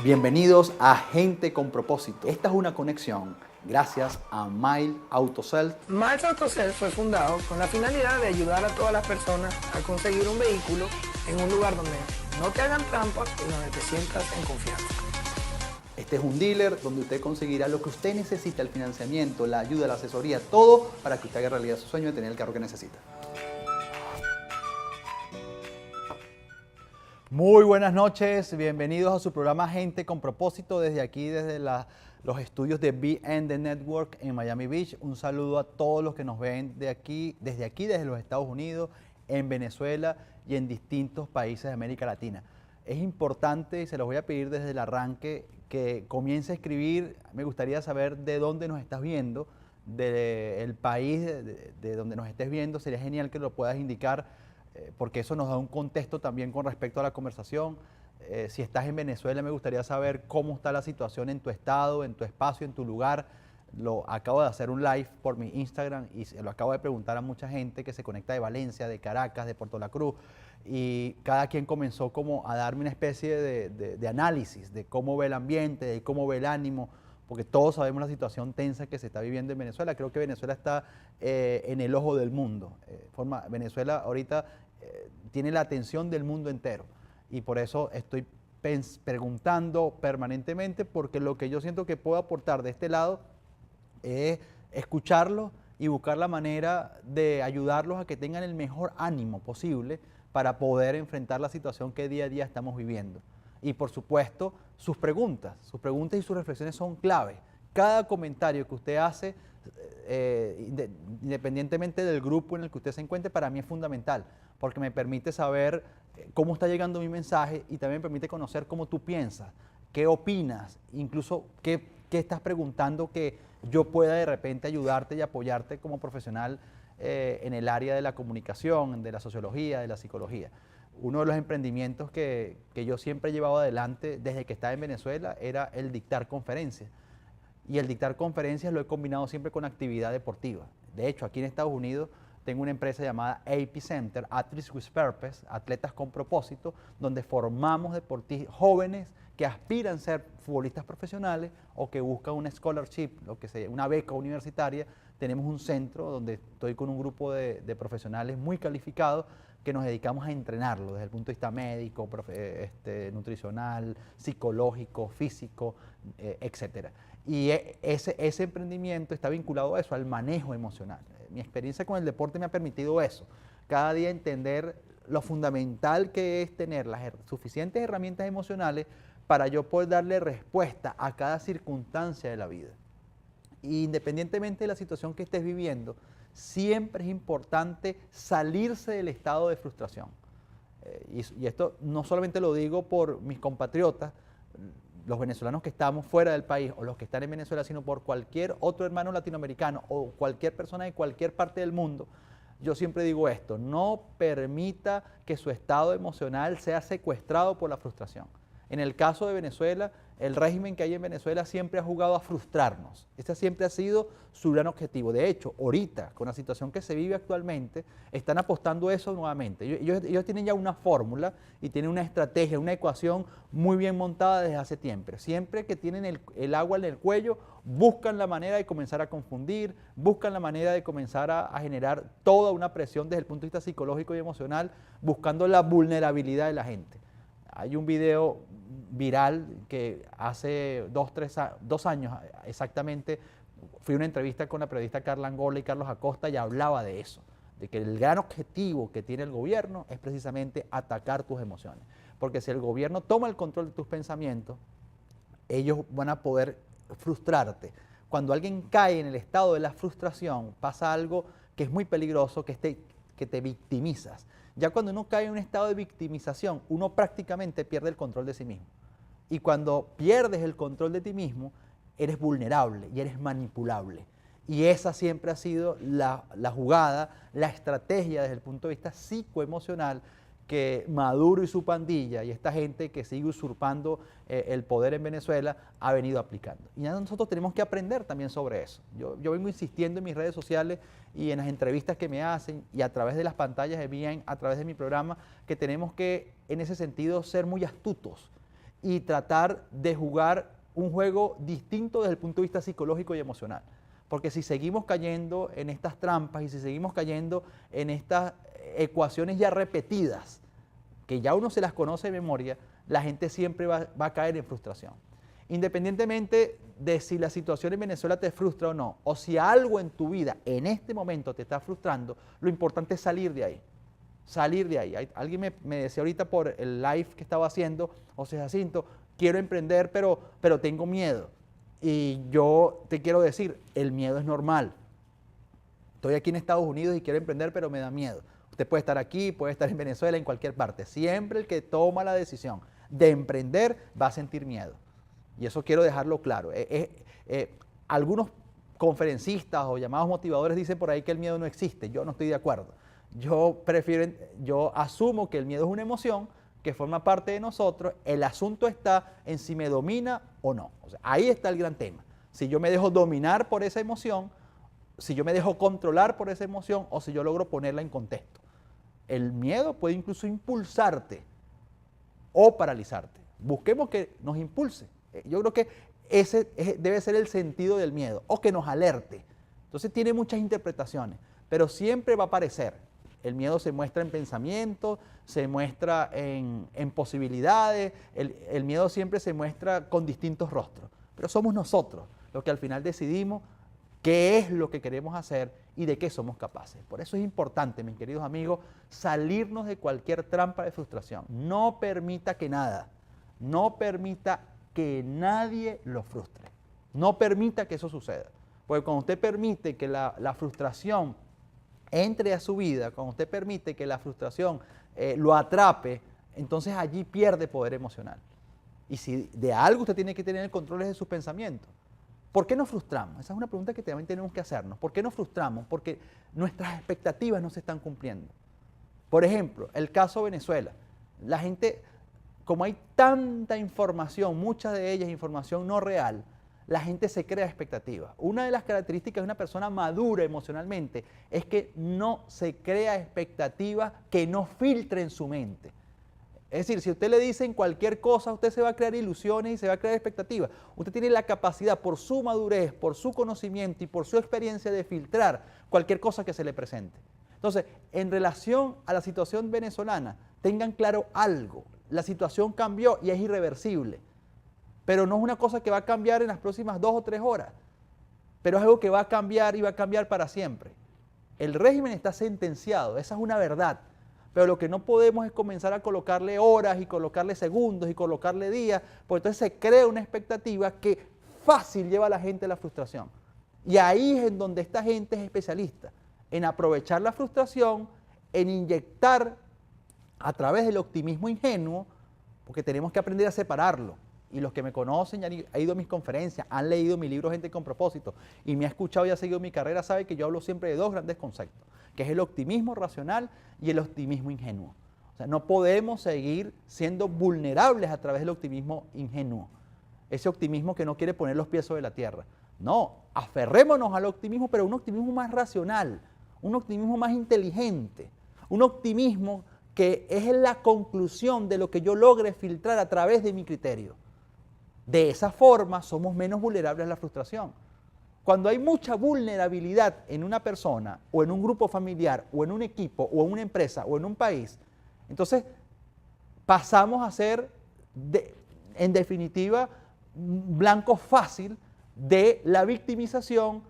Bienvenidos a Gente con Propósito. Esta es una conexión gracias a Miles Autosell. Miles Autosell fue fundado con la finalidad de ayudar a todas las personas a conseguir un vehículo en un lugar donde no te hagan trampas y donde te sientas en confianza. Este es un dealer donde usted conseguirá lo que usted necesita, el financiamiento, la ayuda, la asesoría, todo para que usted haga realidad su sueño de tener el carro que necesita. Muy buenas noches, bienvenidos a su programa Gente con Propósito desde aquí, desde los estudios de BN The Network en Miami Beach. Un saludo a todos los que nos ven desde los Estados Unidos, en Venezuela y en distintos países de América Latina. Es importante, y se los voy a pedir desde el arranque, que comience a escribir. Me gustaría saber de dónde nos estás viendo, del país de donde nos estés viendo. Sería genial que lo puedas indicar, porque eso nos da un contexto también con respecto a la conversación. Si estás en Venezuela, me gustaría saber cómo está la situación en tu estado, en tu espacio, en tu lugar. Acabo de hacer un live por mi Instagram y se lo acabo de preguntar a mucha gente que se conecta de Valencia, de Caracas, de Puerto La Cruz, y cada quien comenzó como a darme una especie de análisis de cómo ve el ambiente, de cómo ve el ánimo, porque todos sabemos la situación tensa que se está viviendo en Venezuela. Creo que Venezuela está en el ojo del mundo. Venezuela ahorita tiene la atención del mundo entero, y por eso estoy preguntando permanentemente, porque lo que yo siento que puedo aportar de este lado es escucharlos y buscar la manera de ayudarlos a que tengan el mejor ánimo posible para poder enfrentar la situación que día a día estamos viviendo. Y por supuesto, sus preguntas y sus reflexiones son clave. Cada comentario que usted hace, independientemente del grupo en el que usted se encuentre, para mí es fundamental, porque me permite saber cómo está llegando mi mensaje y también me permite conocer cómo tú piensas, qué opinas, incluso qué estás preguntando que yo pueda de repente ayudarte y apoyarte como profesional en el área de la comunicación, de la sociología, de la psicología. Uno de los emprendimientos que yo siempre he llevado adelante desde que estaba en Venezuela era el dictar conferencias. Y el dictar conferencias lo he combinado siempre con actividad deportiva. De hecho, aquí en Estados Unidos tengo una empresa llamada AP Center, Athletes with Purpose, Atletas con Propósito, donde formamos deportistas jóvenes que aspiran a ser futbolistas profesionales o que buscan una scholarship, una beca universitaria. Tenemos un centro donde estoy con un grupo de profesionales muy calificados que nos dedicamos a entrenarlo desde el punto de vista médico, nutricional, psicológico, físico, etcétera. Y ese emprendimiento está vinculado a eso, al manejo emocional. Mi experiencia con el deporte me ha permitido eso, cada día entender lo fundamental que es tener las suficientes herramientas emocionales para yo poder darle respuesta a cada circunstancia de la vida. Y independientemente de la situación que estés viviendo, siempre es importante salirse del estado de frustración. Y esto no solamente lo digo por mis compatriotas, los venezolanos que estamos fuera del país o los que están en Venezuela, sino por cualquier otro hermano latinoamericano o cualquier persona de cualquier parte del mundo. Yo siempre digo esto: no permita que su estado emocional sea secuestrado por la frustración. En el caso de Venezuela, el régimen que hay en Venezuela siempre ha jugado a frustrarnos. Ese siempre ha sido su gran objetivo. De hecho, ahorita, con la situación que se vive actualmente, están apostando eso nuevamente. Ellos tienen ya una fórmula y tienen una estrategia, una ecuación muy bien montada desde hace tiempo. Siempre que tienen el agua en el cuello, buscan la manera de comenzar a confundir, buscan la manera de comenzar a generar toda una presión desde el punto de vista psicológico y emocional, buscando la vulnerabilidad de la gente. Hay un video viral que hace 2 años exactamente, fui a una entrevista con la periodista Carla Angola y Carlos Acosta, y hablaba de eso, de que el gran objetivo que tiene el gobierno es precisamente atacar tus emociones. Porque si el gobierno toma el control de tus pensamientos, ellos van a poder frustrarte. Cuando alguien cae en el estado de la frustración, pasa algo que es muy peligroso, que te victimizas. Ya cuando uno cae en un estado de victimización, uno prácticamente pierde el control de sí mismo. Y cuando pierdes el control de ti mismo, eres vulnerable y eres manipulable. Y esa siempre ha sido la jugada, la estrategia desde el punto de vista psicoemocional que Maduro y su pandilla y esta gente que sigue usurpando el poder en Venezuela ha venido aplicando. Y ya nosotros tenemos que aprender también sobre eso. Yo vengo insistiendo en mis redes sociales y en las entrevistas que me hacen y a través de las pantallas de BN, a través de mi programa, que tenemos que en ese sentido ser muy astutos y tratar de jugar un juego distinto desde el punto de vista psicológico y emocional. Porque si seguimos cayendo en estas trampas y si seguimos cayendo en estas ecuaciones ya repetidas, que ya uno se las conoce de memoria, la gente siempre va a caer en frustración. Independientemente de si la situación en Venezuela te frustra o no, o si algo en tu vida en este momento te está frustrando, lo importante es salir de ahí. Salir de ahí. Alguien me decía ahorita por el live que estaba haciendo, José Jacinto, quiero emprender, pero tengo miedo. Y yo te quiero decir, el miedo es normal. Estoy aquí en Estados Unidos y quiero emprender, pero me da miedo. Usted puede estar aquí, puede estar en Venezuela, en cualquier parte. Siempre el que toma la decisión de emprender va a sentir miedo. Y eso quiero dejarlo claro. Algunos conferencistas o llamados motivadores dicen por ahí que el miedo no existe. Yo no estoy de acuerdo. Yo asumo que el miedo es una emoción que forma parte de nosotros. El asunto está en si me domina o no. O sea, ahí está el gran tema. Si yo me dejo dominar por esa emoción, si yo me dejo controlar por esa emoción o si yo logro ponerla en contexto. El miedo puede incluso impulsarte o paralizarte. Busquemos que nos impulse. Yo creo que ese debe ser el sentido del miedo, o que nos alerte. Entonces tiene muchas interpretaciones, pero siempre va a aparecer. El miedo se muestra en pensamientos, se muestra en posibilidades, el miedo siempre se muestra con distintos rostros, pero somos nosotros los que al final decidimos qué es lo que queremos hacer y de qué somos capaces. Por eso es importante, mis queridos amigos, salirnos de cualquier trampa de frustración. No permita que nada, no permita que nadie lo frustre. No permita que eso suceda. Porque cuando usted permite que la frustración entre a su vida, cuando usted permite que la frustración lo atrape, entonces allí pierde poder emocional. Y si de algo usted tiene que tener el control es de sus pensamientos. ¿Por qué nos frustramos? Esa es una pregunta que también tenemos que hacernos. ¿Por qué nos frustramos? Porque nuestras expectativas no se están cumpliendo. Por ejemplo, el caso Venezuela. La gente, como hay tanta información, muchas de ellas información no real, la gente se crea expectativas. Una de las características de una persona madura emocionalmente es que no se crea expectativas que no filtren su mente. Es decir, si usted le dicen cualquier cosa, usted se va a crear ilusiones y se va a crear expectativas. Usted tiene la capacidad, por su madurez, por su conocimiento y por su experiencia, de filtrar cualquier cosa que se le presente. Entonces, en relación a la situación venezolana, tengan claro algo. La situación cambió y es irreversible. Pero no es una cosa que va a cambiar en las próximas 2 o 3 horas. Pero es algo que va a cambiar y va a cambiar para siempre. El régimen está sentenciado, esa es una verdad. Pero lo que no podemos es comenzar a colocarle horas y colocarle segundos y colocarle días, porque entonces se crea una expectativa que fácil lleva a la gente a la frustración. Y ahí es en donde esta gente es especialista, en aprovechar la frustración, en inyectar a través del optimismo ingenuo, porque tenemos que aprender a separarlo. Y los que me conocen, han ido a mis conferencias, han leído mi libro Gente con Propósito y me ha escuchado y ha seguido mi carrera, sabe que yo hablo siempre de 2 grandes conceptos, que es el optimismo racional y el optimismo ingenuo. O sea, no podemos seguir siendo vulnerables a través del optimismo ingenuo, ese optimismo que no quiere poner los pies sobre la tierra. No, aferrémonos al optimismo, pero un optimismo más racional, un optimismo más inteligente, un optimismo que es la conclusión de lo que yo logre filtrar a través de mi criterio. De esa forma somos menos vulnerables a la frustración. Cuando hay mucha vulnerabilidad en una persona, o en un grupo familiar, o en un equipo, o en una empresa, o en un país, entonces pasamos a ser, en definitiva, blanco fácil de la victimización,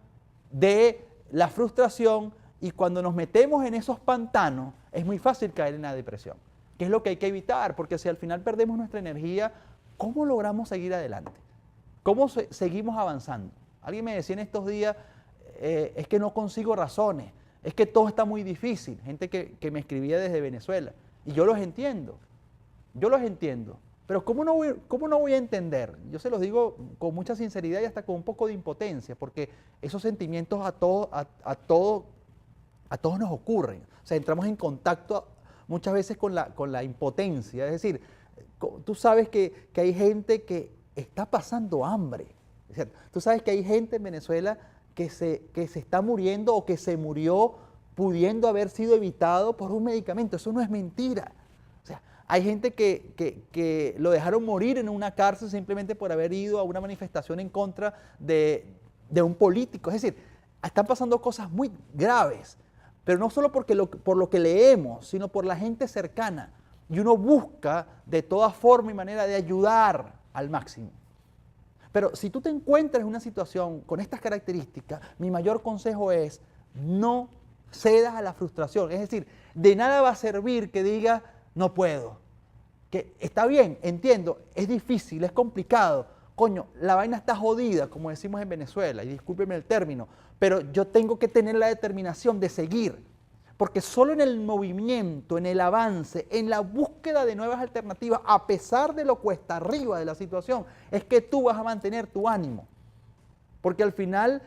de la frustración, y cuando nos metemos en esos pantanos, es muy fácil caer en la depresión, que es lo que hay que evitar, porque si al final perdemos nuestra energía, ¿cómo logramos seguir adelante? ¿Cómo seguimos avanzando? Alguien me decía en estos días, es que no consigo razones, es que todo está muy difícil. Gente que me escribía desde Venezuela. Y yo los entiendo, pero ¿cómo no voy a entender? Yo se los digo con mucha sinceridad y hasta con un poco de impotencia, porque esos sentimientos a todos nos ocurren. O sea, entramos en contacto muchas veces con la impotencia, es decir, tú sabes que hay gente que está pasando hambre. O sea, tú sabes que hay gente en Venezuela que se está muriendo o que se murió pudiendo haber sido evitado por un medicamento. Eso no es mentira. O sea, Hay gente que lo dejaron morir en una cárcel simplemente por haber ido a una manifestación en contra de un político. Es decir, están pasando cosas muy graves, pero no solo por lo que leemos, sino por la gente cercana. Y uno busca de toda forma y manera de ayudar al máximo. Pero si tú te encuentras en una situación con estas características, mi mayor consejo es no cedas a la frustración. Es decir, de nada va a servir que digas, no puedo. Que está bien, entiendo, es difícil, es complicado. Coño, la vaina está jodida, como decimos en Venezuela, y discúlpeme el término, pero yo tengo que tener la determinación de seguir. Porque solo en el movimiento, en el avance, en la búsqueda de nuevas alternativas, a pesar de lo cuesta arriba de la situación, es que tú vas a mantener tu ánimo. Porque al final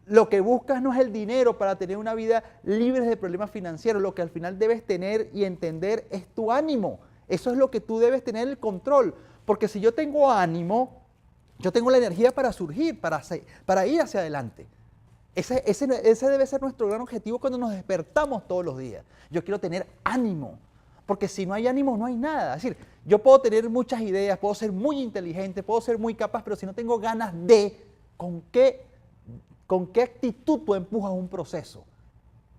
lo que buscas no es el dinero para tener una vida libre de problemas financieros. Lo que al final debes tener y entender es tu ánimo. Eso es lo que tú debes tener el control. Porque si yo tengo ánimo, yo tengo la energía para surgir, para ir hacia adelante. Ese debe ser nuestro gran objetivo cuando nos despertamos todos los días. Yo quiero tener ánimo, porque si no hay ánimo no hay nada. Es decir, yo puedo tener muchas ideas, puedo ser muy inteligente, puedo ser muy capaz, pero si no tengo ganas ¿con qué actitud tú empujas un proceso?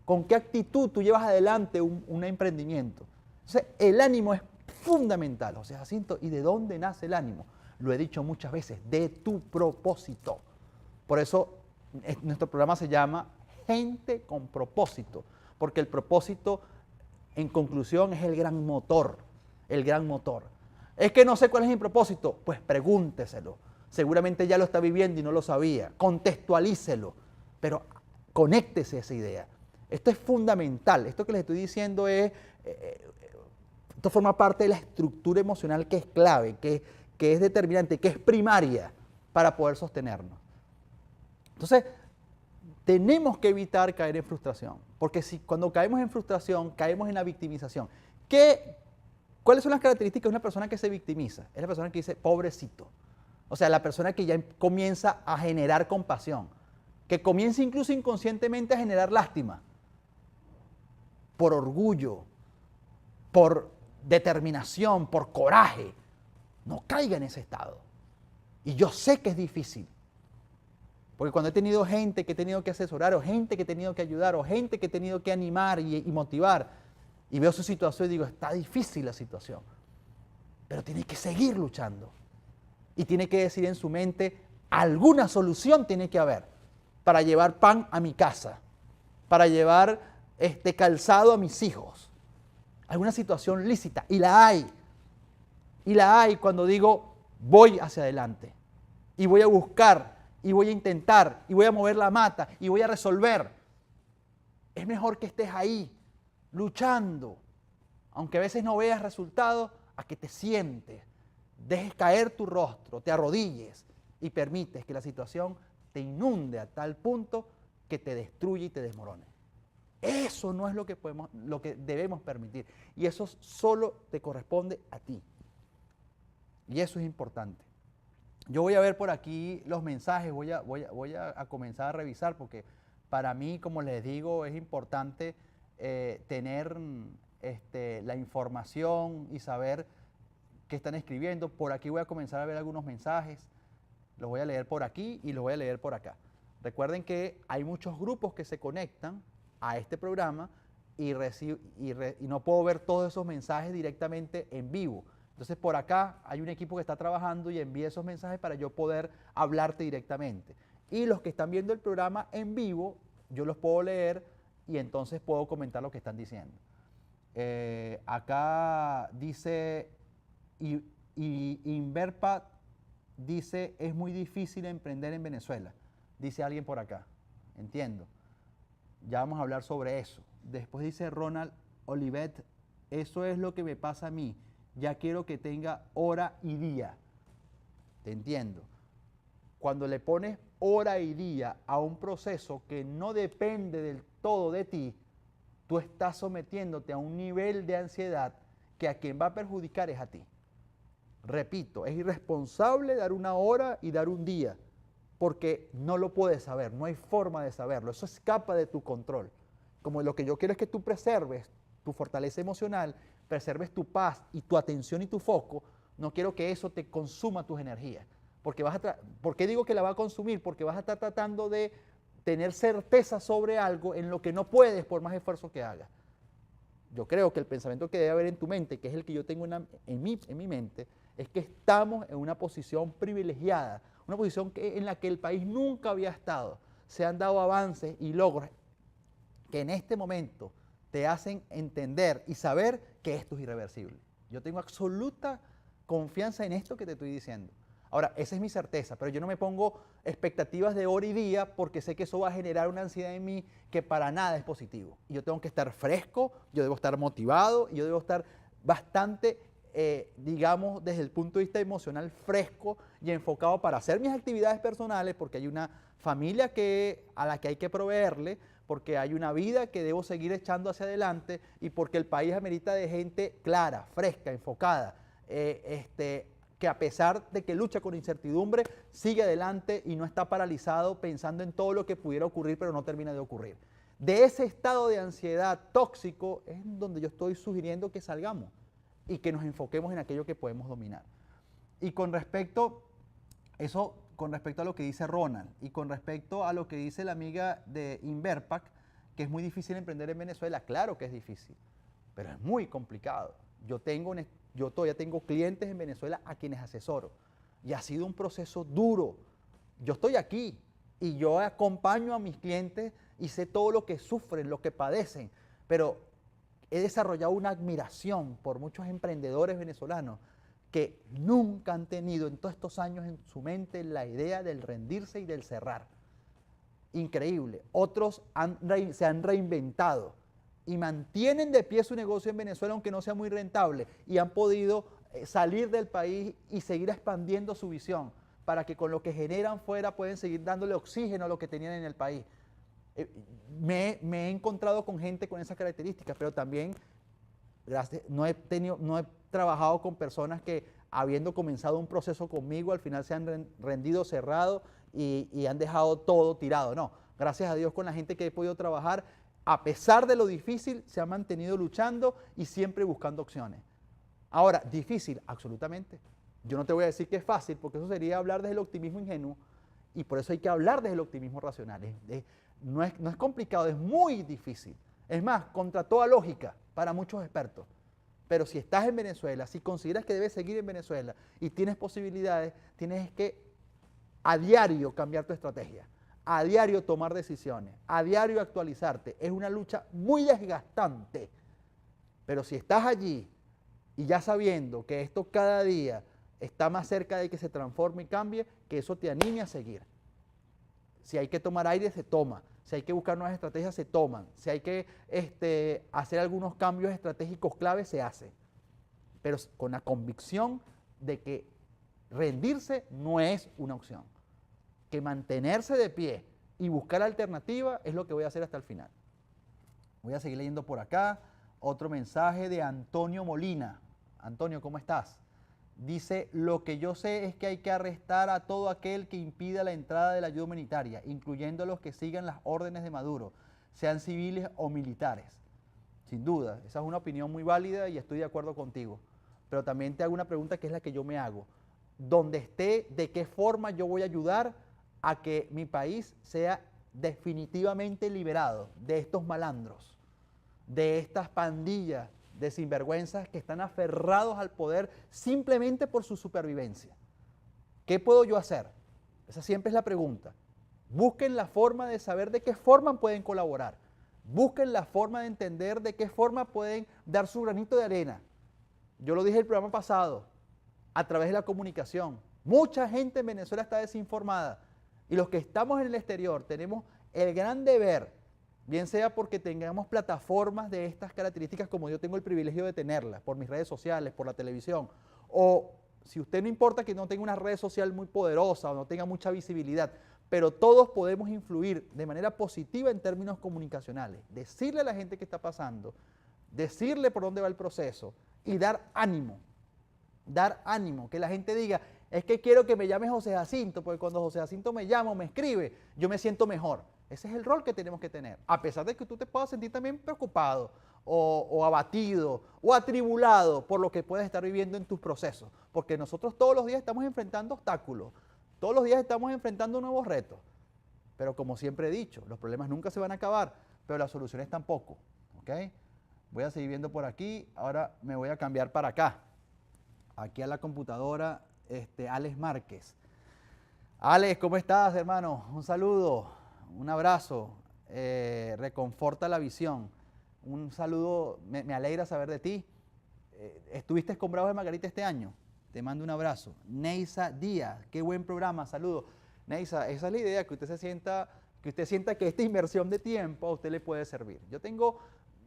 ¿Con qué actitud tú llevas adelante un emprendimiento? Entonces, el ánimo es fundamental. O sea, Jacinto, ¿y de dónde nace el ánimo? Lo he dicho muchas veces, de tu propósito. Por eso nuestro programa se llama Gente con Propósito, porque el propósito, en conclusión, es el gran motor, el gran motor. Es que no sé cuál es mi propósito, pues pregúnteselo. Seguramente ya lo está viviendo y no lo sabía. Contextualícelo, pero conéctese a esa idea. Esto es fundamental. Esto que les estoy diciendo esto forma parte de la estructura emocional que es clave, que es determinante, que es primaria para poder sostenernos. Entonces, tenemos que evitar caer en frustración, porque cuando caemos en frustración, caemos en la victimización. ¿Cuáles son las características de una persona que se victimiza? Es la persona que dice, pobrecito. O sea, la persona que ya comienza a generar compasión, que comienza incluso inconscientemente a generar lástima, por orgullo, por determinación, por coraje. No caiga en ese estado. Y yo sé que es difícil. Porque cuando he tenido gente que he tenido que asesorar, o gente que he tenido que ayudar, o gente que he tenido que animar y motivar, y veo su situación y digo, está difícil la situación, pero tiene que seguir luchando. Y tiene que decir en su mente, alguna solución tiene que haber para llevar pan a mi casa, para llevar calzado a mis hijos. Alguna situación lícita, y la hay. Y la hay cuando digo, voy hacia adelante, y voy a buscar, y voy a intentar, y voy a mover la mata, y voy a resolver. Es mejor que estés ahí, luchando, aunque a veces no veas resultados, a que te sientes, dejes caer tu rostro, te arrodilles y permites que la situación te inunde a tal punto que te destruye y te desmorone. Eso no es lo que debemos permitir, y eso solo te corresponde a ti. Y eso es importante. Yo voy a ver por aquí los mensajes, voy a comenzar a revisar, porque para mí, como les digo, es importante tener la información y saber qué están escribiendo. Por aquí voy a comenzar a ver algunos mensajes, los voy a leer por aquí y los voy a leer por acá. Recuerden que hay muchos grupos que se conectan a este programa y no puedo ver todos esos mensajes directamente en vivo. Entonces, por acá hay un equipo que está trabajando y envía esos mensajes para yo poder hablarte directamente. Y los que están viendo el programa en vivo, yo los puedo leer y entonces puedo comentar lo que están diciendo. Acá dice, Inverpa dice, es muy difícil emprender en Venezuela. Dice alguien por acá. Entiendo. Ya vamos a hablar sobre eso. Después dice Ronald Olivet, eso es lo que me pasa a mí. Ya quiero que tenga hora y día. Te entiendo. Cuando le pones hora y día a un proceso que no depende del todo de ti, tú estás sometiéndote a un nivel de ansiedad que a quien va a perjudicar es a ti. Repito, es irresponsable dar una hora y dar un día, porque no lo puedes saber, no hay forma de saberlo, eso escapa de tu control. Como lo que yo quiero es que tú preserves tu fortaleza emocional, preserves tu paz y tu atención y tu foco, no quiero que eso te consuma tus energías. ¿Por qué digo que la va a consumir? Porque vas a estar tratando de tener certeza sobre algo en lo que no puedes por más esfuerzo que hagas. Yo creo que el pensamiento que debe haber en tu mente, que es el que yo tengo en mi mente, es que estamos en una posición privilegiada, una posición en la que el país nunca había estado. Se han dado avances y logros que en este momento te hacen entender y saber que esto es irreversible. Yo tengo absoluta confianza en esto que te estoy diciendo. Ahora, esa es mi certeza, pero yo no me pongo expectativas de hora y día porque sé que eso va a generar una ansiedad en mí que para nada es positivo. Y yo tengo que estar fresco, yo debo estar motivado y yo debo estar bastante, digamos, desde el punto de vista emocional fresco y enfocado para hacer mis actividades personales porque hay una familia a la que hay que proveerle, porque hay una vida que debo seguir echando hacia adelante y porque el país amerita de gente clara, fresca, enfocada, que a pesar de que lucha con incertidumbre, sigue adelante y no está paralizado pensando en todo lo que pudiera ocurrir, pero no termina de ocurrir. De ese estado de ansiedad tóxico es donde yo estoy sugiriendo que salgamos y que nos enfoquemos en aquello que podemos dominar. Y con respecto a lo que dice Ronald y con respecto a lo que dice la amiga de Inverpac, que es muy difícil emprender en Venezuela, claro que es difícil, pero es muy complicado. Yo todavía tengo clientes en Venezuela a quienes asesoro y ha sido un proceso duro. Yo estoy aquí y yo acompaño a mis clientes y sé todo lo que sufren, lo que padecen, pero he desarrollado una admiración por muchos emprendedores venezolanos que nunca han tenido en todos estos años en su mente la idea del rendirse y del cerrar. Increíble. Otros se han reinventado y mantienen de pie su negocio en Venezuela aunque no sea muy rentable y han podido salir del país y seguir expandiendo su visión para que con lo que generan fuera pueden seguir dándole oxígeno a lo que tenían en el país. Me he encontrado con gente con esas características, pero también no he trabajado con personas que habiendo comenzado un proceso conmigo al final se han rendido, cerrado y han dejado todo tirado. No, gracias a Dios con la gente que he podido trabajar, a pesar de lo difícil, se ha mantenido luchando y siempre buscando opciones. Ahora, difícil, absolutamente. Yo no te voy a decir que es fácil, porque eso sería hablar desde el optimismo ingenuo, y por eso hay que hablar desde el optimismo racional. No es complicado, es muy difícil. Es más, contra toda lógica para muchos expertos. Pero si estás en Venezuela, si consideras que debes seguir en Venezuela y tienes posibilidades, tienes que a diario cambiar tu estrategia. A diario tomar decisiones, a diario actualizarte. Es una lucha muy desgastante, pero si estás allí y ya sabiendo que esto cada día está más cerca de que se transforme y cambie, que eso te anime a seguir. Si hay que tomar aire, se toma. Si hay que buscar nuevas estrategias, se toman. Si hay que hacer algunos cambios estratégicos claves, se hace. Pero con la convicción de que rendirse no es una opción. Que mantenerse de pie y buscar alternativa es lo que voy a hacer hasta el final. Voy a seguir leyendo por acá. Otro mensaje de Antonio Molina. Antonio, ¿cómo estás? Dice, lo que yo sé es que hay que arrestar a todo aquel que impida la entrada de la ayuda humanitaria, incluyendo a los que sigan las órdenes de Maduro, sean civiles o militares. Sin duda, esa es una opinión muy válida y estoy de acuerdo contigo. Pero también te hago una pregunta que es la que yo me hago. Donde esté, ¿de qué forma yo voy a ayudar a que mi país sea definitivamente liberado de estos malandros, de estas pandillas de sinvergüenzas que están aferrados al poder simplemente por su supervivencia? ¿Qué puedo yo hacer? Esa siempre es la pregunta. Busquen la forma de saber de qué forma pueden colaborar. Busquen la forma de entender de qué forma pueden dar su granito de arena. Yo lo dije en el programa pasado, a través de la comunicación. Mucha gente en Venezuela está desinformada y los que estamos en el exterior tenemos el gran deber, bien sea porque tengamos plataformas de estas características como yo tengo el privilegio de tenerlas, por mis redes sociales, por la televisión, o si usted no importa que no tenga una red social muy poderosa o no tenga mucha visibilidad, pero todos podemos influir de manera positiva en términos comunicacionales, decirle a la gente qué está pasando, decirle por dónde va el proceso y dar ánimo, que la gente diga, es que quiero que me llame José Jacinto, porque cuando José Jacinto me llama o me escribe, yo me siento mejor. Ese es el rol que tenemos que tener, a pesar de que tú te puedas sentir también preocupado o abatido o atribulado por lo que puedes estar viviendo en tus procesos. Porque nosotros todos los días estamos enfrentando obstáculos, todos los días estamos enfrentando nuevos retos. Pero como siempre he dicho, los problemas nunca se van a acabar, pero las soluciones tampoco. ¿Ok? Voy a seguir viendo por aquí, ahora me voy a cambiar para acá. Aquí a la computadora, Alex Márquez. Alex, ¿cómo estás, hermano? Un saludo, un abrazo, reconforta la visión. Un saludo, me alegra saber de ti. ¿Estuviste con Bravos de Margarita este año? Te mando un abrazo. Neisa Díaz, qué buen programa, saludos. Neisa, esa es la idea, que usted sienta que esta inversión de tiempo a usted le puede servir.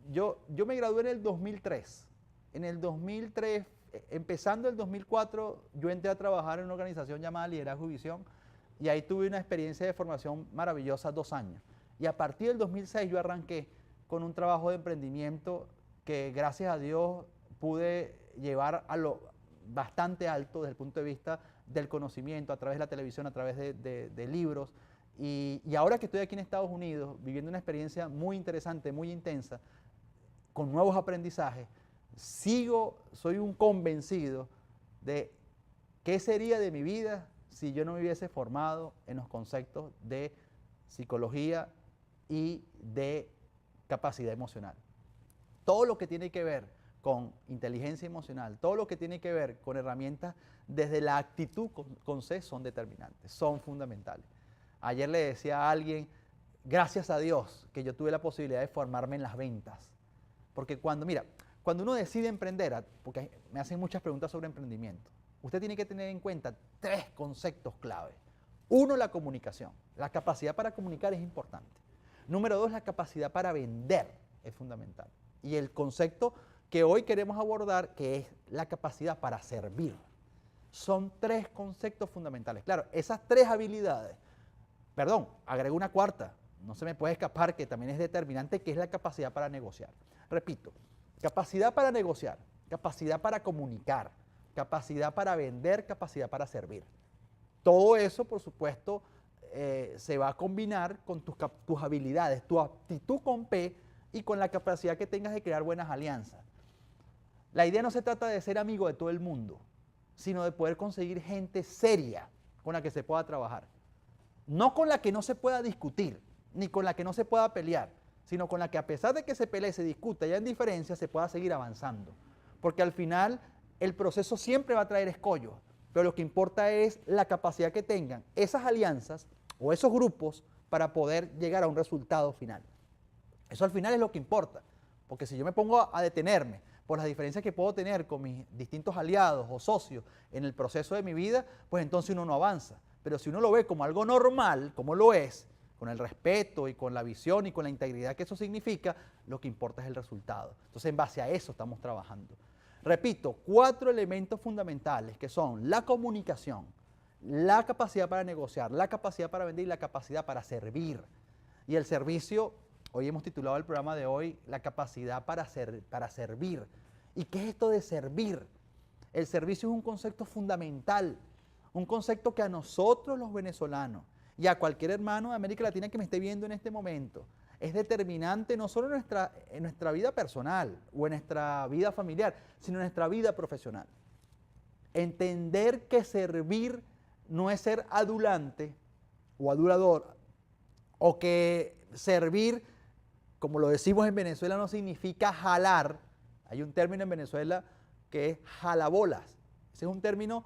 Yo me gradué en el 2003. En el 2003, empezando el 2004, yo entré a trabajar en una organización llamada Liderazgo y Visión, y ahí tuve una experiencia de formación maravillosa, 2 años. Y a partir del 2006 yo arranqué con un trabajo de emprendimiento que, gracias a Dios, pude llevar a lo bastante alto desde el punto de vista del conocimiento, a través de la televisión, a través de libros. Y ahora que estoy aquí en Estados Unidos, viviendo una experiencia muy interesante, muy intensa, con nuevos aprendizajes, soy un convencido de qué sería de mi vida si yo no me hubiese formado en los conceptos de psicología y de capacidad emocional. Todo lo que tiene que ver con inteligencia emocional, todo lo que tiene que ver con herramientas desde la actitud con C son determinantes, son fundamentales. Ayer le decía a alguien, gracias a Dios que yo tuve la posibilidad de formarme en las ventas. Porque cuando uno decide emprender, porque me hacen muchas preguntas sobre emprendimiento, usted tiene que tener en cuenta 3 conceptos clave. 1, la comunicación. La capacidad para comunicar es importante. Número 2, la capacidad para vender es fundamental. Y el concepto que hoy queremos abordar, que es la capacidad para servir. Son 3 conceptos fundamentales. Claro, esas 3 habilidades, agrego una 4, no se me puede escapar, que también es determinante, que es la capacidad para negociar. Repito, capacidad para negociar, capacidad para comunicar, capacidad para vender, capacidad para servir. Todo eso, por supuesto, se va a combinar con tus habilidades, tu aptitud con P y con la capacidad que tengas de crear buenas alianzas. La idea no se trata de ser amigo de todo el mundo, sino de poder conseguir gente seria con la que se pueda trabajar. No con la que no se pueda discutir, ni con la que no se pueda pelear, sino con la que, a pesar de que se pelee, se discuta y haya diferencias, se pueda seguir avanzando. Porque al final el proceso siempre va a traer escollos, pero lo que importa es la capacidad que tengan esas alianzas o esos grupos para poder llegar a un resultado final. Eso al final es lo que importa, porque si yo me pongo a detenerme por las diferencias que puedo tener con mis distintos aliados o socios en el proceso de mi vida, pues entonces uno no avanza. Pero si uno lo ve como algo normal, como lo es, con el respeto y con la visión y con la integridad que eso significa, lo que importa es el resultado. Entonces, en base a eso estamos trabajando. Repito, 4 elementos fundamentales, que son la comunicación, la capacidad para negociar, la capacidad para vender y la capacidad para servir. Y el servicio, hoy hemos titulado el programa de hoy, la capacidad para servir. ¿Y qué es esto de servir? El servicio es un concepto fundamental, un concepto que a nosotros los venezolanos y a cualquier hermano de América Latina que me esté viendo en este momento, es determinante no solo en nuestra vida personal o en nuestra vida familiar, sino en nuestra vida profesional. Entender que servir no es ser adulante o adulador, o que servir, como lo decimos en Venezuela, no significa jalar. Hay un término en Venezuela que es jalabolas. Ese es un término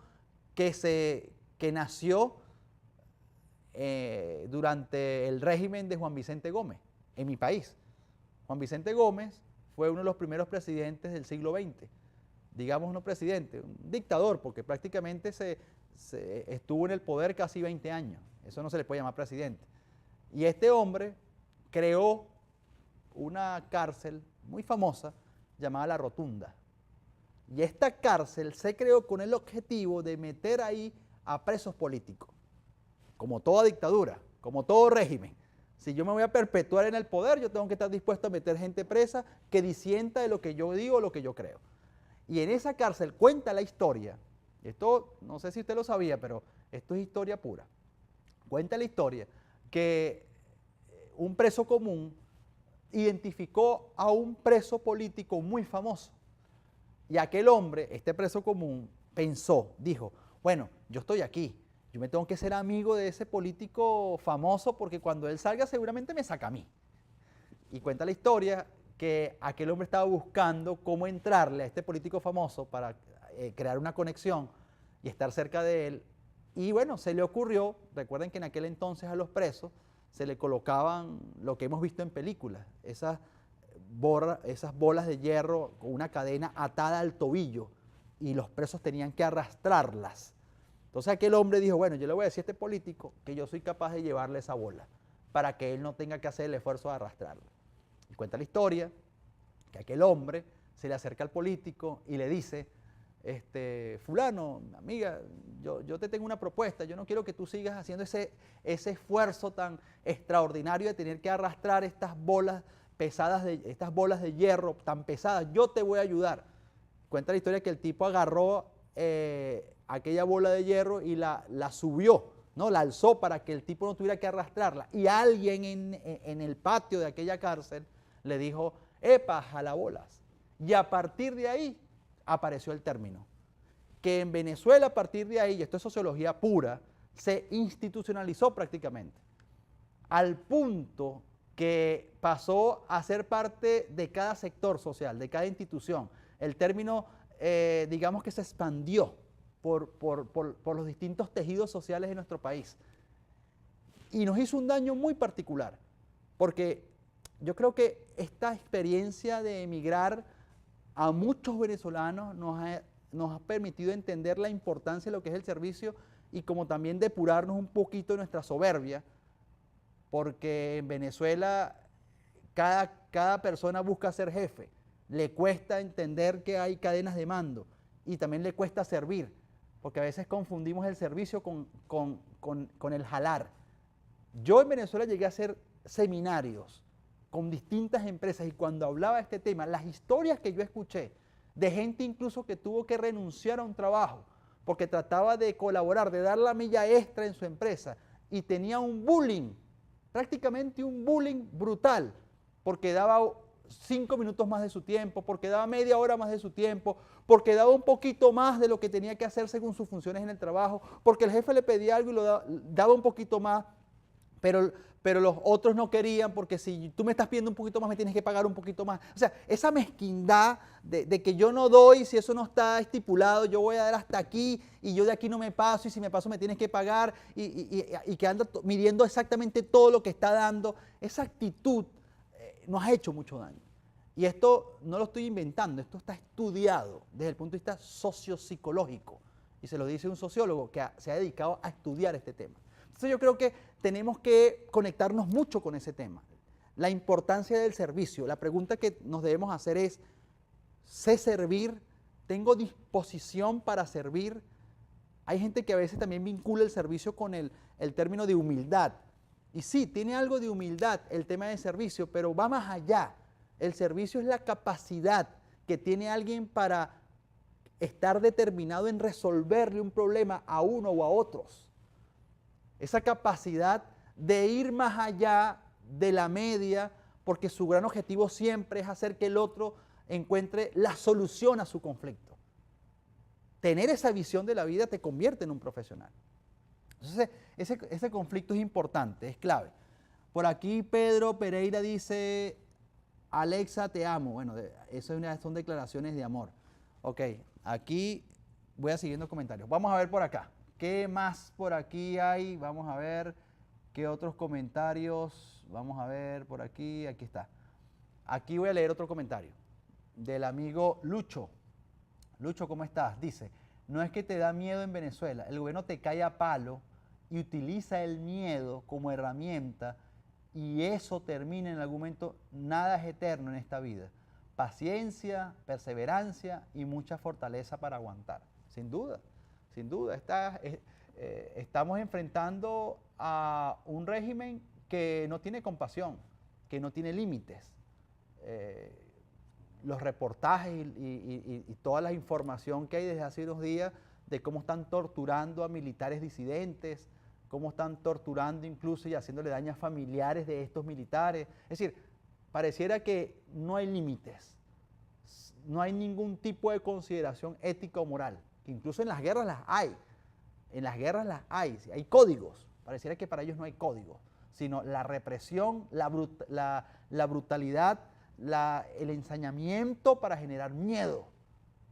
que nació durante el régimen de Juan Vicente Gómez, en mi país. Juan Vicente Gómez fue uno de los primeros presidentes del siglo XX, digamos no presidente, un dictador, porque prácticamente se estuvo en el poder casi 20 años, eso no se le puede llamar presidente. Y este hombre creó una cárcel muy famosa llamada La Rotunda. Y esta cárcel se creó con el objetivo de meter ahí a presos políticos. Como toda dictadura, como todo régimen. Si yo me voy a perpetuar en el poder, yo tengo que estar dispuesto a meter gente presa que disienta de lo que yo digo o lo que yo creo. Y en esa cárcel cuenta la historia, esto no sé si usted lo sabía, pero esto es historia pura. Cuenta la historia que un preso común identificó a un preso político muy famoso. Y aquel hombre, este preso común, pensó, dijo, bueno, yo estoy aquí, yo me tengo que ser amigo de ese político famoso porque cuando él salga seguramente me saca a mí. Y cuenta la historia que aquel hombre estaba buscando cómo entrarle a este político famoso para crear una conexión y estar cerca de él. Y bueno, se le ocurrió, recuerden que en aquel entonces a los presos se le colocaban lo que hemos visto en películas, esas bolas de hierro con una cadena atada al tobillo y los presos tenían que arrastrarlas. Entonces aquel hombre dijo, bueno, yo le voy a decir a este político que yo soy capaz de llevarle esa bola para que él no tenga que hacer el esfuerzo de arrastrarla. Y cuenta la historia que aquel hombre se le acerca al político y le dice, fulano, amiga, yo te tengo una propuesta, yo no quiero que tú sigas haciendo ese esfuerzo tan extraordinario de tener que arrastrar estas bolas pesadas, estas bolas de hierro tan pesadas, yo te voy a ayudar. Cuenta la historia que el tipo agarró aquella bola de hierro y la subió, ¿no? La alzó para que el tipo no tuviera que arrastrarla. Y alguien en el patio de aquella cárcel le dijo, epa, jalabolas. Y a partir de ahí apareció el término. Que en Venezuela a partir de ahí, y esto es sociología pura, se institucionalizó prácticamente. Al punto que pasó a ser parte de cada sector social, de cada institución. El término, digamos que se expandió por los distintos tejidos sociales de nuestro país. Y nos hizo un daño muy particular, porque yo creo que esta experiencia de emigrar a muchos venezolanos nos ha permitido entender la importancia de lo que es el servicio y como también depurarnos un poquito de nuestra soberbia, porque en Venezuela cada persona busca ser jefe, le cuesta entender que hay cadenas de mando y también le cuesta servir, porque a veces confundimos el servicio con el jalar. Yo en Venezuela llegué a hacer seminarios con distintas empresas y cuando hablaba de este tema, las historias que yo escuché de gente incluso que tuvo que renunciar a un trabajo porque trataba de colaborar, de dar la milla extra en su empresa y tenía un bullying, prácticamente un bullying brutal, porque daba 5 minutos más de su tiempo, porque daba media hora más de su tiempo, porque daba un poquito más de lo que tenía que hacer según sus funciones en el trabajo, porque el jefe le pedía algo y lo daba un poquito más, pero los otros no querían porque si tú me estás pidiendo un poquito más me tienes que pagar un poquito más. O sea, esa mezquindad de que yo no doy, si eso no está estipulado, yo voy a dar hasta aquí y yo de aquí no me paso y si me paso me tienes que pagar y que anda midiendo exactamente todo lo que está dando, esa actitud nos ha hecho mucho daño. Y esto no lo estoy inventando, esto está estudiado desde el punto de vista sociopsicológico y se lo dice un sociólogo que se ha dedicado a estudiar este tema. Entonces yo creo que tenemos que conectarnos mucho con ese tema, la importancia del servicio. La pregunta que nos debemos hacer es, ¿sé servir? ¿Tengo disposición para servir? Hay gente que a veces también vincula el servicio con el término de humildad. Y sí, tiene algo de humildad el tema de servicio, pero va más allá. El servicio es la capacidad que tiene alguien para estar determinado en resolverle un problema a uno o a otros. Esa capacidad de ir más allá de la media, porque su gran objetivo siempre es hacer que el otro encuentre la solución a su conflicto. Tener esa visión de la vida te convierte en un profesional. Entonces, ese conflicto es importante, es clave. Por aquí Pedro Pereira dice, Alexa, te amo. Bueno, eso son declaraciones de amor. Ok, aquí voy a siguiendo comentarios. Vamos a ver por acá. ¿Qué más por aquí hay? Vamos a ver qué otros comentarios. Vamos a ver por aquí. Aquí está. Aquí voy a leer otro comentario del amigo Lucho. Lucho, ¿cómo estás? Dice, no es que te da miedo en Venezuela. El gobierno te cae a palo y utiliza el miedo como herramienta y eso termina en algún momento. Nada es eterno en esta vida. Paciencia, perseverancia y mucha fortaleza para aguantar. Sin duda. Sin duda, estamos enfrentando a un régimen que no tiene compasión, que no tiene límites. Los reportajes y toda la información que hay desde hace unos días de cómo están torturando a militares disidentes, cómo están torturando incluso y haciéndole daño a familiares de estos militares. Es decir, pareciera que no hay límites, no hay ningún tipo de consideración ética o moral, que incluso en las guerras las hay, hay códigos, pareciera que para ellos no hay códigos, sino la represión, la brutalidad, el ensañamiento para generar miedo,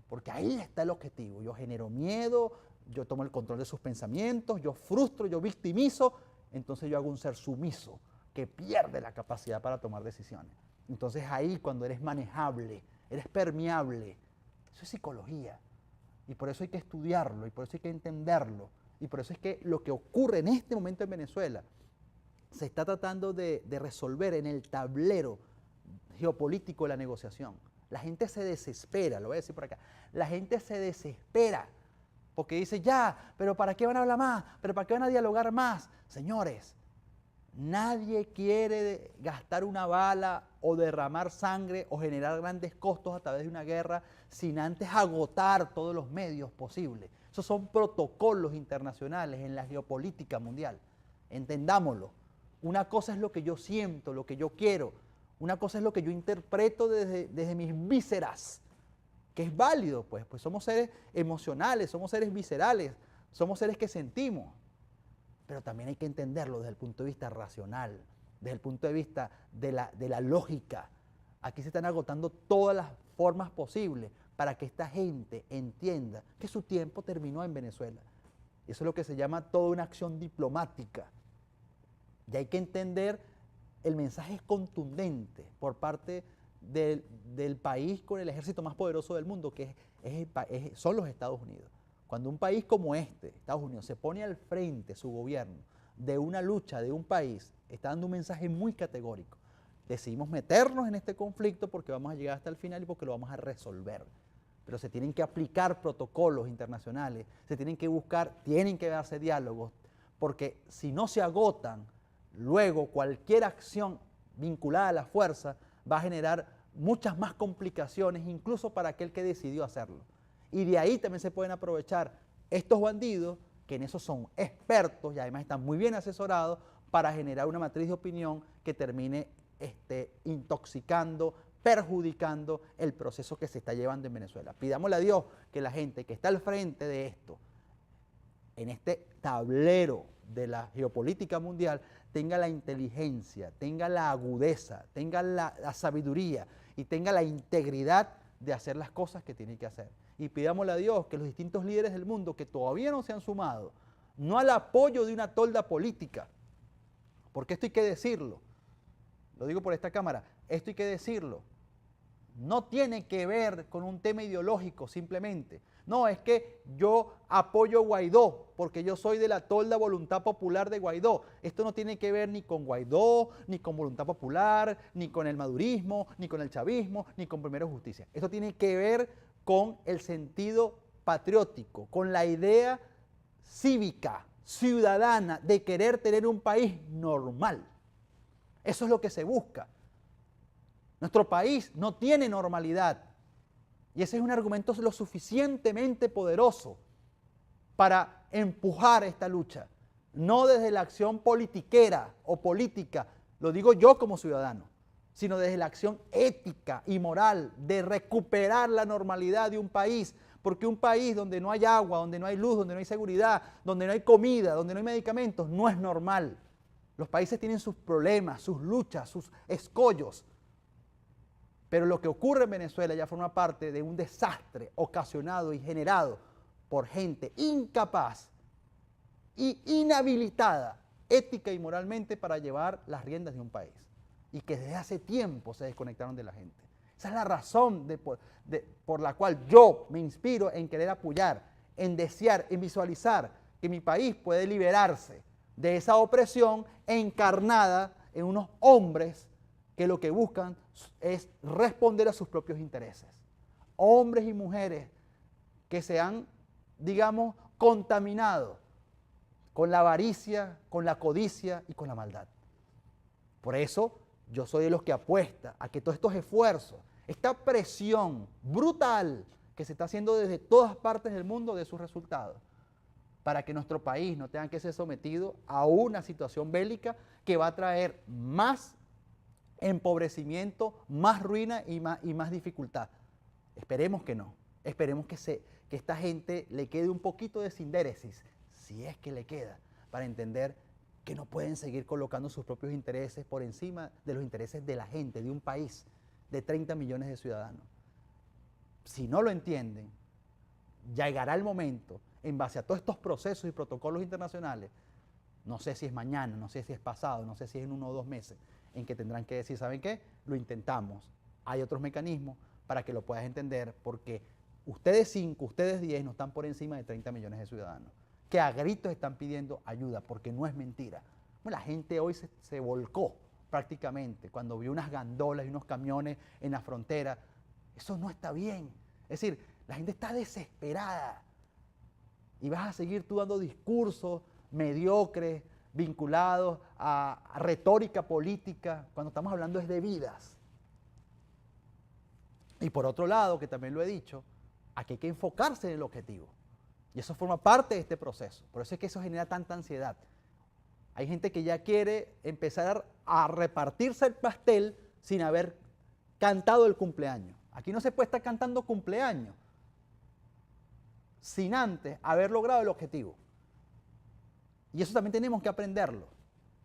porque ahí está el objetivo. Yo genero miedo, yo tomo el control de sus pensamientos, yo frustro, yo victimizo, entonces yo hago un ser sumiso que pierde la capacidad para tomar decisiones. Entonces ahí cuando eres manejable, eres permeable, eso es psicología. Y por eso hay que estudiarlo, y por eso hay que entenderlo, y por eso es que lo que ocurre en este momento en Venezuela se está tratando de resolver en el tablero geopolítico de la negociación. La gente se desespera, lo voy a decir por acá, la gente se desespera porque dice, ya, pero ¿para qué van a hablar más? ¿Pero para qué van a dialogar más? Señores, nadie quiere gastar una bala o derramar sangre o generar grandes costos a través de una guerra sin antes agotar todos los medios posibles. Esos son protocolos internacionales en la geopolítica mundial. Entendámoslo. Una cosa es lo que yo siento, lo que yo quiero. Una cosa es lo que yo interpreto desde mis vísceras, que es válido, pues somos seres emocionales, somos seres viscerales, somos seres que sentimos. Pero también hay que entenderlo desde el punto de vista racional, desde el punto de vista de la lógica. Aquí se están agotando todas las formas posibles para que esta gente entienda que su tiempo terminó en Venezuela. Eso es lo que se llama toda una acción diplomática. Y hay que entender, el mensaje es contundente por parte del país con el ejército más poderoso del mundo, que son los Estados Unidos. Cuando un país como Estados Unidos, se pone al frente, su gobierno, de una lucha de un país, está dando un mensaje muy categórico. Decidimos meternos en este conflicto porque vamos a llegar hasta el final y porque lo vamos a resolver. Pero se tienen que aplicar protocolos internacionales, se tienen que buscar, tienen que darse diálogos, porque si no se agotan, luego cualquier acción vinculada a la fuerza va a generar muchas más complicaciones, incluso para aquel que decidió hacerlo. Y de ahí también se pueden aprovechar estos bandidos, que en eso son expertos y además están muy bien asesorados, para generar una matriz de opinión que termine intoxicando, perjudicando el proceso que se está llevando en Venezuela. Pidámosle a Dios que la gente que está al frente de esto, en este tablero de la geopolítica mundial, tenga la inteligencia, tenga la agudeza, tenga la sabiduría y tenga la integridad de hacer las cosas que tiene que hacer. Y pidámosle a Dios que los distintos líderes del mundo que todavía no se han sumado, no al apoyo de una tolda política, porque esto hay que decirlo, lo digo por esta cámara, esto hay que decirlo, no tiene que ver con un tema ideológico simplemente. No, es que yo apoyo a Guaidó porque yo soy de la tolda Voluntad Popular de Guaidó. Esto no tiene que ver ni con Guaidó, ni con Voluntad Popular, ni con el madurismo, ni con el chavismo, ni con Primero Justicia. Esto tiene que ver con el sentido patriótico, con la idea cívica, ciudadana, de querer tener un país normal. Eso es lo que se busca. Nuestro país no tiene normalidad. Y ese es un argumento lo suficientemente poderoso para empujar esta lucha. No desde la acción politiquera o política, lo digo yo como ciudadano, sino desde la acción ética y moral de recuperar la normalidad de un país. Porque un país donde no hay agua, donde no hay luz, donde no hay seguridad, donde no hay comida, donde no hay medicamentos, no es normal. Los países tienen sus problemas, sus luchas, sus escollos. Pero lo que ocurre en Venezuela ya forma parte de un desastre ocasionado y generado por gente incapaz y inhabilitada ética y moralmente para llevar las riendas de un país. Y que desde hace tiempo se desconectaron de la gente. Esa es la razón por la cual yo me inspiro en querer apoyar, en desear, en visualizar que mi país puede liberarse de esa opresión encarnada en unos hombres que lo que buscan es responder a sus propios intereses. Hombres y mujeres que se han, digamos, contaminado con la avaricia, con la codicia y con la maldad. Por eso yo soy de los que apuesta a que todos estos esfuerzos, esta presión brutal que se está haciendo desde todas partes del mundo de sus resultados, para que nuestro país no tenga que ser sometido a una situación bélica que va a traer más empobrecimiento, más ruina y más dificultad. Esperemos que no. Esperemos que esta gente le quede un poquito de sindéresis, si es que le queda, para entender que no pueden seguir colocando sus propios intereses por encima de los intereses de la gente, de un país de 30 millones de ciudadanos. Si no lo entienden, llegará el momento, en base a todos estos procesos y protocolos internacionales, no sé si es mañana, no sé si es pasado, no sé si es en 1 o 2 meses, en que tendrán que decir, ¿saben qué? Lo intentamos. Hay otros mecanismos para que lo puedas entender, porque ustedes 5, ustedes 10 no están por encima de 30 millones de ciudadanos, que a gritos están pidiendo ayuda, porque no es mentira. Bueno, la gente hoy se volcó prácticamente cuando vio unas gandolas y unos camiones en la frontera. Eso no está bien. Es decir, la gente está desesperada. Y vas a seguir tú dando discursos mediocres, vinculados a retórica política, cuando estamos hablando es de vidas. Y por otro lado, que también lo he dicho, aquí hay que enfocarse en el objetivo. Y eso forma parte de este proceso. Por eso es que eso genera tanta ansiedad. Hay gente que ya quiere empezar a repartirse el pastel sin haber cantado el cumpleaños. Aquí no se puede estar cantando cumpleaños sin antes haber logrado el objetivo. Y eso también tenemos que aprenderlo.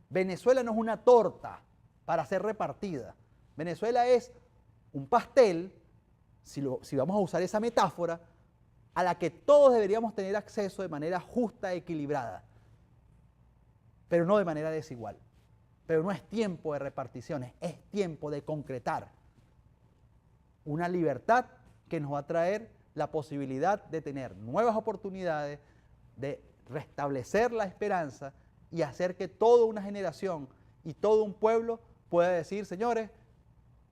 Venezuela no es una torta para ser repartida. Venezuela es un pastel, si vamos a usar esa metáfora, a la que todos deberíamos tener acceso de manera justa, equilibrada, pero no de manera desigual. Pero no es tiempo de reparticiones, es tiempo de concretar una libertad que nos va a traer la posibilidad de tener nuevas oportunidades, de restablecer la esperanza y hacer que toda una generación y todo un pueblo pueda decir, señores,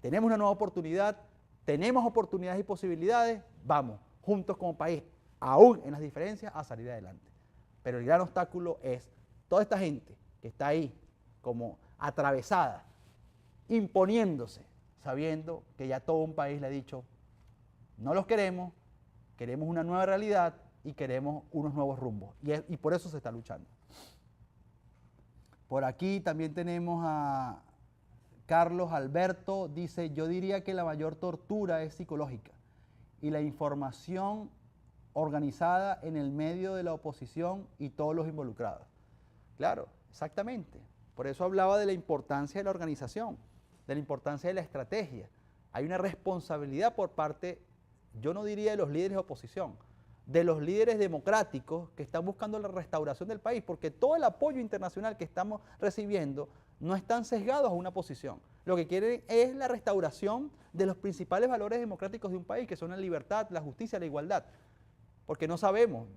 tenemos una nueva oportunidad, tenemos oportunidades y posibilidades, vamos, juntos como país, aún en las diferencias, a salir adelante. Pero el gran obstáculo es toda esta gente que está ahí como atravesada, imponiéndose, sabiendo que ya todo un país le ha dicho, no los queremos, queremos una nueva realidad y queremos unos nuevos rumbos. Y por eso se está luchando. Por aquí también tenemos a Carlos Alberto, dice, yo diría que la mayor tortura es psicológica y la información organizada en el medio de la oposición y todos los involucrados. Claro, exactamente. Por eso hablaba de la importancia de la organización, de la importancia de la estrategia. Hay una responsabilidad por parte, yo no diría de los líderes de oposición, de los líderes democráticos que están buscando la restauración del país, porque todo el apoyo internacional que estamos recibiendo no están sesgados a una posición. Lo que quieren es la restauración de los principales valores democráticos de un país, que son la libertad, la justicia, la igualdad. Porque no sabemos,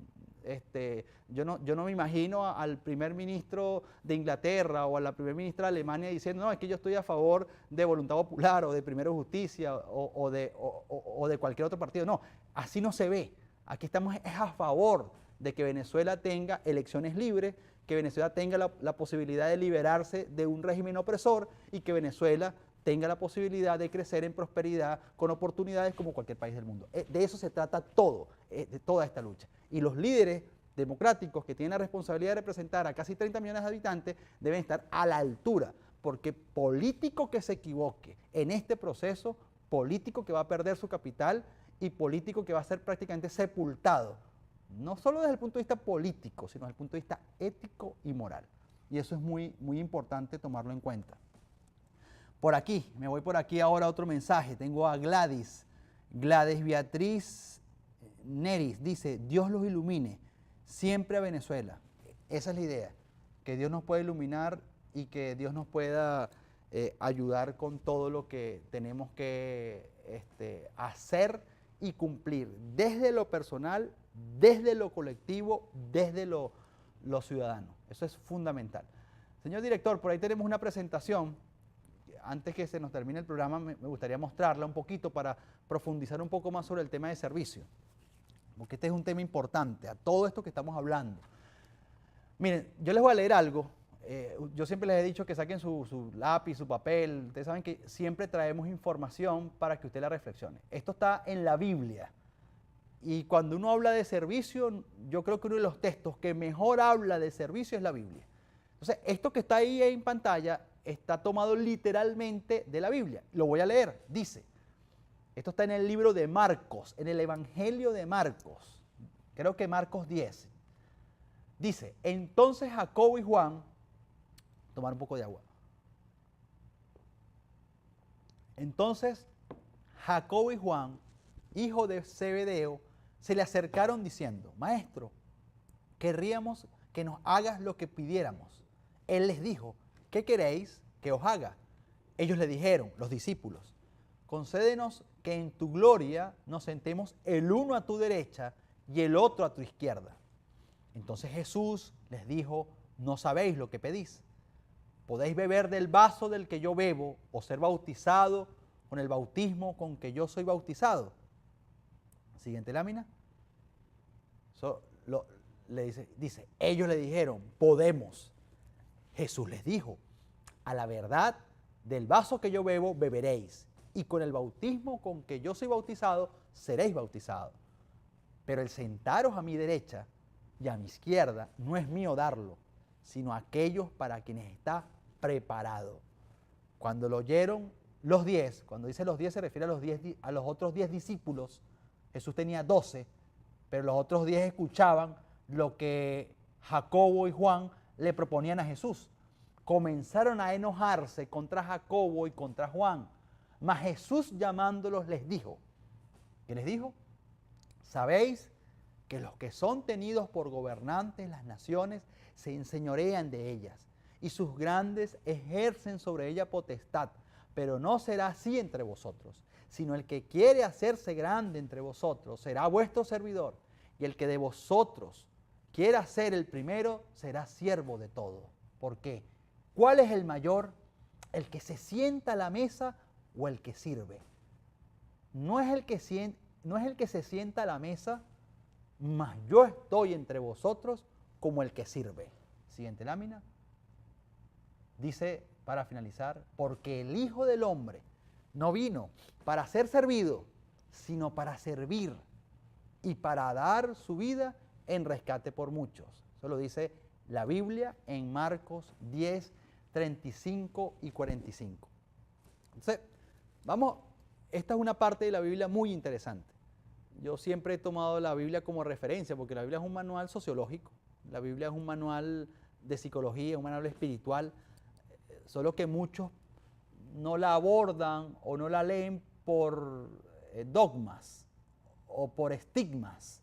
yo no me imagino al primer ministro de Inglaterra o a la primera ministra de Alemania diciendo, no, es que yo estoy a favor de Voluntad Popular o de Primero Justicia o de cualquier otro partido. No, así no se ve. Aquí estamos es a favor de que Venezuela tenga elecciones libres, que Venezuela tenga la posibilidad de liberarse de un régimen opresor y que Venezuela tenga la posibilidad de crecer en prosperidad con oportunidades como cualquier país del mundo. De eso se trata todo, de toda esta lucha. Y los líderes democráticos que tienen la responsabilidad de representar a casi 30 millones de habitantes deben estar a la altura, porque político que se equivoque en este proceso, político que va a perder su capital y político que va a ser prácticamente sepultado, no solo desde el punto de vista político, sino desde el punto de vista ético y moral. Y eso es muy, muy importante tomarlo en cuenta. Por aquí, me voy por aquí ahora a otro mensaje. Tengo a Gladys Beatriz Neris, dice, Dios los ilumine, siempre a Venezuela. Esa es la idea, que Dios nos pueda iluminar y que Dios nos pueda ayudar con todo lo que tenemos que hacer y cumplir, desde lo personal, desde lo colectivo, desde lo ciudadano. Eso es fundamental. Señor director, por ahí tenemos una presentación. Antes que se nos termine el programa, me gustaría mostrarla un poquito para profundizar un poco más sobre el tema de servicio, porque este es un tema importante a todo esto que estamos hablando. Miren, yo les voy a leer algo. Yo siempre les he dicho que saquen su lápiz, su papel. Ustedes saben que siempre traemos información para que usted la reflexione. Esto está en la Biblia. Y cuando uno habla de servicio, yo creo que uno de los textos que mejor habla de servicio es la Biblia. Entonces, esto que está ahí en pantalla está tomado literalmente de la Biblia. Lo voy a leer. Dice, esto está en el libro de Marcos, en el Evangelio de Marcos, creo que Marcos 10. Dice, entonces Jacobo y Juan, tomar un poco de agua. Entonces Jacobo y Juan, hijo de Zebedeo, se le acercaron diciendo, Maestro, querríamos que nos hagas lo que pidiéramos. Él les dijo, ¿qué queréis que os haga? Ellos le dijeron, los discípulos, concédenos que en tu gloria nos sentemos el uno a tu derecha y el otro a tu izquierda. Entonces Jesús les dijo, no sabéis lo que pedís. ¿Podéis beber del vaso del que yo bebo o ser bautizado con el bautismo con que yo soy bautizado? Siguiente lámina. Dice, ellos le dijeron, podemos. Jesús les dijo, a la verdad, del vaso que yo bebo, beberéis, y con el bautismo con que yo soy bautizado, seréis bautizados. Pero el sentaros a mi derecha y a mi izquierda no es mío darlo, sino aquellos para quienes está preparado. Cuando lo oyeron los 10, cuando dice los 10 se refiere a los otros 10 discípulos. Jesús tenía 12, pero los otros 10 escuchaban lo que Jacobo y Juan le proponían a Jesús. Comenzaron a enojarse contra Jacobo y contra Juan. Mas Jesús llamándolos les dijo, ¿qué les dijo? Sabéis que los que son tenidos por gobernantes las naciones se enseñorean de ellas, y sus grandes ejercen sobre ella potestad, pero no será así entre vosotros, sino el que quiere hacerse grande entre vosotros será vuestro servidor, y el que de vosotros quiera ser el primero será siervo de todo. ¿Por qué? ¿Cuál es el mayor? ¿El que se sienta a la mesa o el que sirve? No es el que se sienta a la mesa, mas yo estoy entre vosotros como el que sirve. Siguiente lámina. Dice, para finalizar, porque el Hijo del Hombre no vino para ser servido, sino para servir y para dar su vida en rescate por muchos. Eso lo dice la Biblia en Marcos 10, 35 y 45. Entonces, esta es una parte de la Biblia muy interesante. Yo siempre he tomado la Biblia como referencia, porque la Biblia es un manual sociológico, la Biblia es un manual de psicología, un manual espiritual, solo que muchos no la abordan o no la leen por dogmas o por estigmas,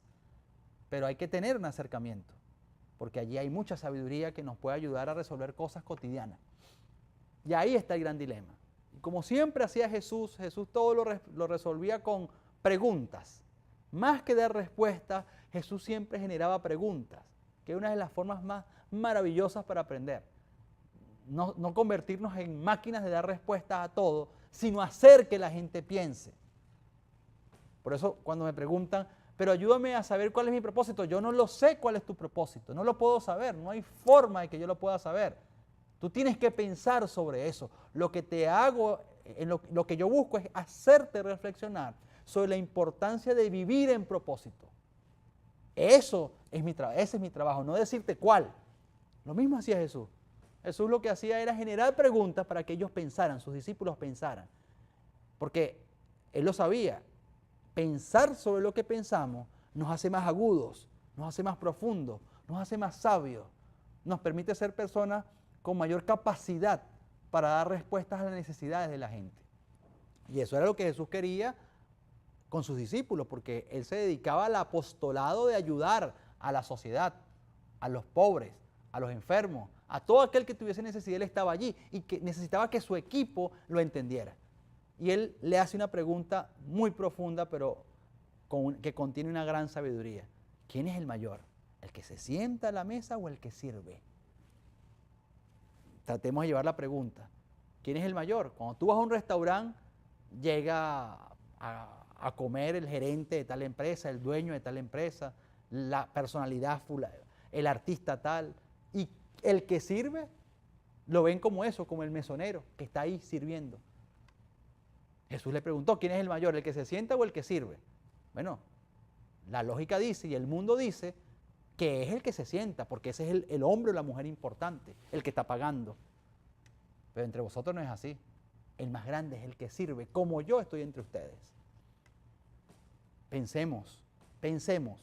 pero hay que tener un acercamiento, porque allí hay mucha sabiduría que nos puede ayudar a resolver cosas cotidianas. Y ahí está el gran dilema. Y como siempre hacía Jesús, Jesús todo lo resolvía con preguntas. Más que dar respuestas, Jesús siempre generaba preguntas, que es una de las formas más maravillosas para aprender. No convertirnos en máquinas de dar respuestas a todo, sino hacer que la gente piense. Por eso cuando me preguntan, pero ayúdame a saber cuál es mi propósito, yo no lo sé cuál es tu propósito, no lo puedo saber, no hay forma de que yo lo pueda saber. Tú tienes que pensar sobre eso. Lo que te hago, lo que yo busco es hacerte reflexionar sobre la importancia de vivir en propósito. Ese es mi trabajo, no decirte cuál. Lo mismo hacía Jesús. Jesús lo que hacía era generar preguntas para que ellos pensaran, sus discípulos pensaran. Porque Él lo sabía. Pensar sobre lo que pensamos nos hace más agudos, nos hace más profundos, nos hace más sabios, nos permite ser personas con mayor capacidad para dar respuestas a las necesidades de la gente. Y eso era lo que Jesús quería con sus discípulos, porque Él se dedicaba al apostolado de ayudar a la sociedad, a los pobres, a los enfermos, a todo aquel que tuviese necesidad. Él estaba allí y que necesitaba que su equipo lo entendiera. Y Él le hace una pregunta muy profunda, pero que contiene una gran sabiduría. ¿Quién es el mayor? ¿El que se sienta a la mesa o el que sirve? Tratemos de llevar la pregunta. ¿Quién es el mayor? Cuando tú vas a un restaurante, llega a comer el gerente de tal empresa, el dueño de tal empresa, la personalidad, el artista tal, y el que sirve lo ven como eso, como el mesonero que está ahí sirviendo. Jesús le preguntó, ¿quién es el mayor, el que se sienta o el que sirve? Bueno, la lógica dice y el mundo dice que es el que se sienta, porque ese es el hombre o la mujer importante, el que está pagando. Pero entre vosotros no es así. El más grande es el que sirve, como yo estoy entre ustedes. Pensemos, pensemos.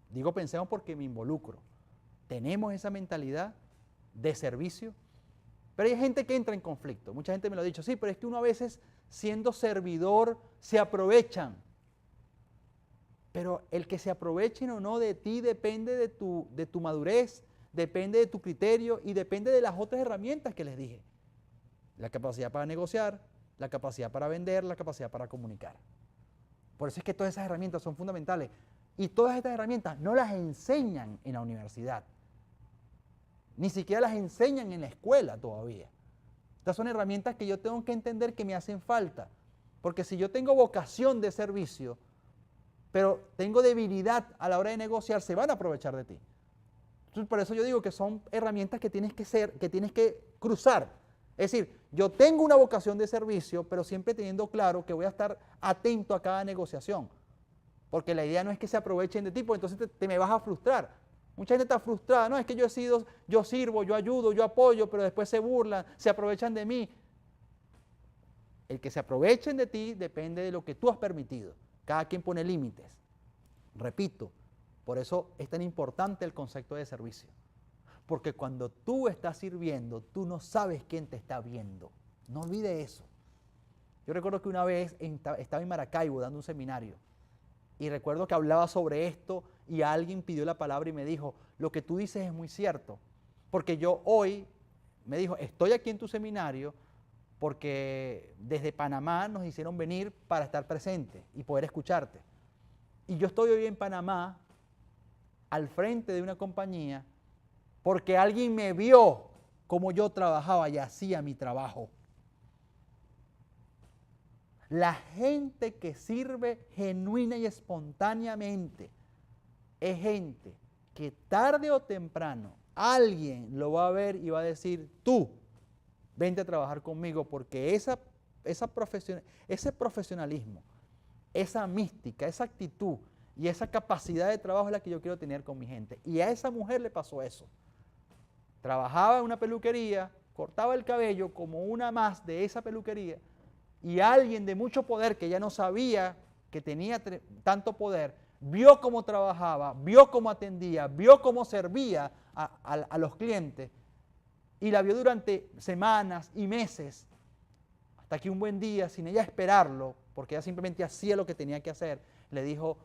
Digo pensemos porque me involucro. ¿Tenemos esa mentalidad de servicio? Pero hay gente que entra en conflicto. Mucha gente me lo ha dicho, sí, pero es que uno a veces, siendo servidor, se aprovechan. Pero el que se aprovechen o no de ti depende de tu madurez, depende de tu criterio y depende de las otras herramientas que les dije. La capacidad para negociar, la capacidad para vender, la capacidad para comunicar. Por eso es que todas esas herramientas son fundamentales. Y todas estas herramientas no las enseñan en la universidad. Ni siquiera las enseñan en la escuela todavía. Estas son herramientas que yo tengo que entender que me hacen falta. Porque si yo tengo vocación de servicio, pero tengo debilidad a la hora de negociar, se van a aprovechar de ti. Entonces, por eso yo digo que son herramientas que tienes que cruzar. Es decir, yo tengo una vocación de servicio, pero siempre teniendo claro que voy a estar atento a cada negociación. Porque la idea no es que se aprovechen de ti, porque entonces te me vas a frustrar. Mucha gente está frustrada, no, es que yo sirvo, yo ayudo, yo apoyo, pero después se burlan, se aprovechan de mí. El que se aprovechen de ti depende de lo que tú has permitido. Cada quien pone límites. Repito, por eso es tan importante el concepto de servicio. Porque cuando tú estás sirviendo, tú no sabes quién te está viendo. No olvides eso. Yo recuerdo que una vez estaba en Maracaibo dando un seminario y recuerdo que hablaba sobre esto y alguien pidió la palabra y me dijo, lo que tú dices es muy cierto. Porque yo hoy, me dijo, estoy aquí en tu seminario porque desde Panamá nos hicieron venir para estar presentes y poder escucharte. Y yo estoy hoy en Panamá al frente de una compañía porque alguien me vio cómo yo trabajaba y hacía mi trabajo. La gente que sirve genuina y espontáneamente es gente que tarde o temprano alguien lo va a ver y va a decir, tú, vente a trabajar conmigo porque ese profesionalismo, esa mística, esa actitud y esa capacidad de trabajo es la que yo quiero tener con mi gente. Y a esa mujer le pasó eso. Trabajaba en una peluquería, cortaba el cabello como una más de esa peluquería y alguien de mucho poder que ya no sabía que tenía tanto poder, vio cómo trabajaba, vio cómo atendía, vio cómo servía a los clientes y la vio durante semanas y meses hasta que un buen día, sin ella esperarlo, porque ella simplemente hacía lo que tenía que hacer, le dijo,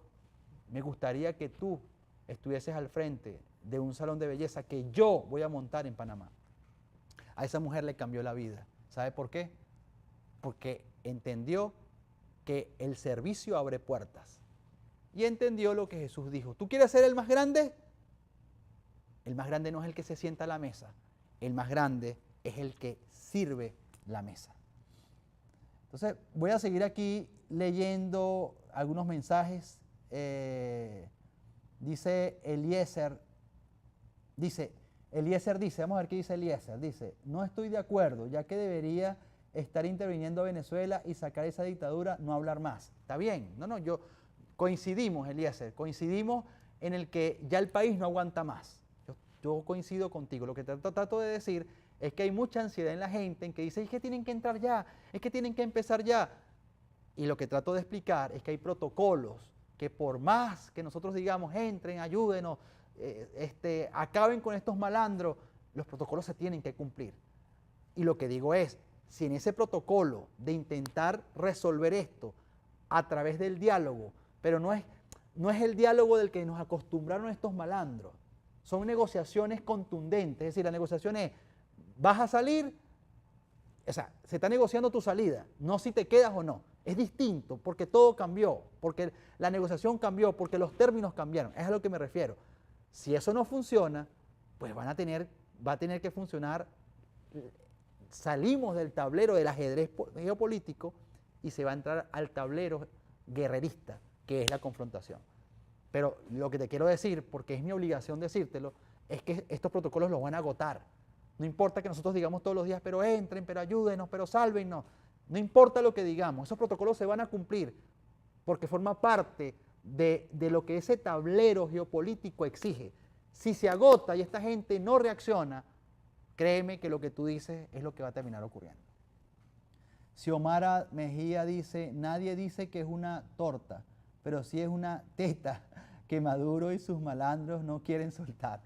me gustaría que tú estuvieses al frente de un salón de belleza que yo voy a montar en Panamá. A esa mujer le cambió la vida. ¿Sabe por qué? Porque entendió que el servicio abre puertas. Y entendió lo que Jesús dijo. ¿Tú quieres ser el más grande? El más grande no es el que se sienta a la mesa. El más grande es el que sirve la mesa. Entonces, voy a seguir aquí leyendo algunos mensajes. Dice Eliezer, vamos a ver qué dice Eliezer, dice, no estoy de acuerdo, ya que debería estar interviniendo a Venezuela y sacar esa dictadura, no hablar más. Está bien, coincidimos, Eliezer, coincidimos en el que ya el país no aguanta más. Yo coincido contigo, lo que trato de decir es que hay mucha ansiedad en la gente en que dice, es que tienen que entrar ya, es que tienen que empezar ya. Y lo que trato de explicar es que hay protocolos que por más que nosotros digamos, entren, ayúdenos, acaben con estos malandros, los protocolos se tienen que cumplir. Y lo que digo es, si en ese protocolo de intentar resolver esto a través del diálogo, pero no es el diálogo del que nos acostumbraron estos malandros, son negociaciones contundentes, es decir, la negociación es, vas a salir, o sea, se está negociando tu salida, no si te quedas o no. Es distinto porque todo cambió, porque la negociación cambió, porque los términos cambiaron. Es a lo que me refiero. Si eso no funciona, pues va a tener que funcionar. Salimos del tablero del ajedrez geopolítico y se va a entrar al tablero guerrerista, que es la confrontación. Pero lo que te quiero decir, porque es mi obligación decírtelo, es que estos protocolos los van a agotar. No importa que nosotros digamos todos los días, pero entren, pero ayúdenos, pero sálvennos. No importa lo que digamos, esos protocolos se van a cumplir porque forma parte de lo que ese tablero geopolítico exige. Si se agota y esta gente no reacciona, créeme que lo que tú dices es lo que va a terminar ocurriendo. Xiomara Mejía dice, nadie dice que es una torta, pero sí es una teta que Maduro y sus malandros no quieren soltar.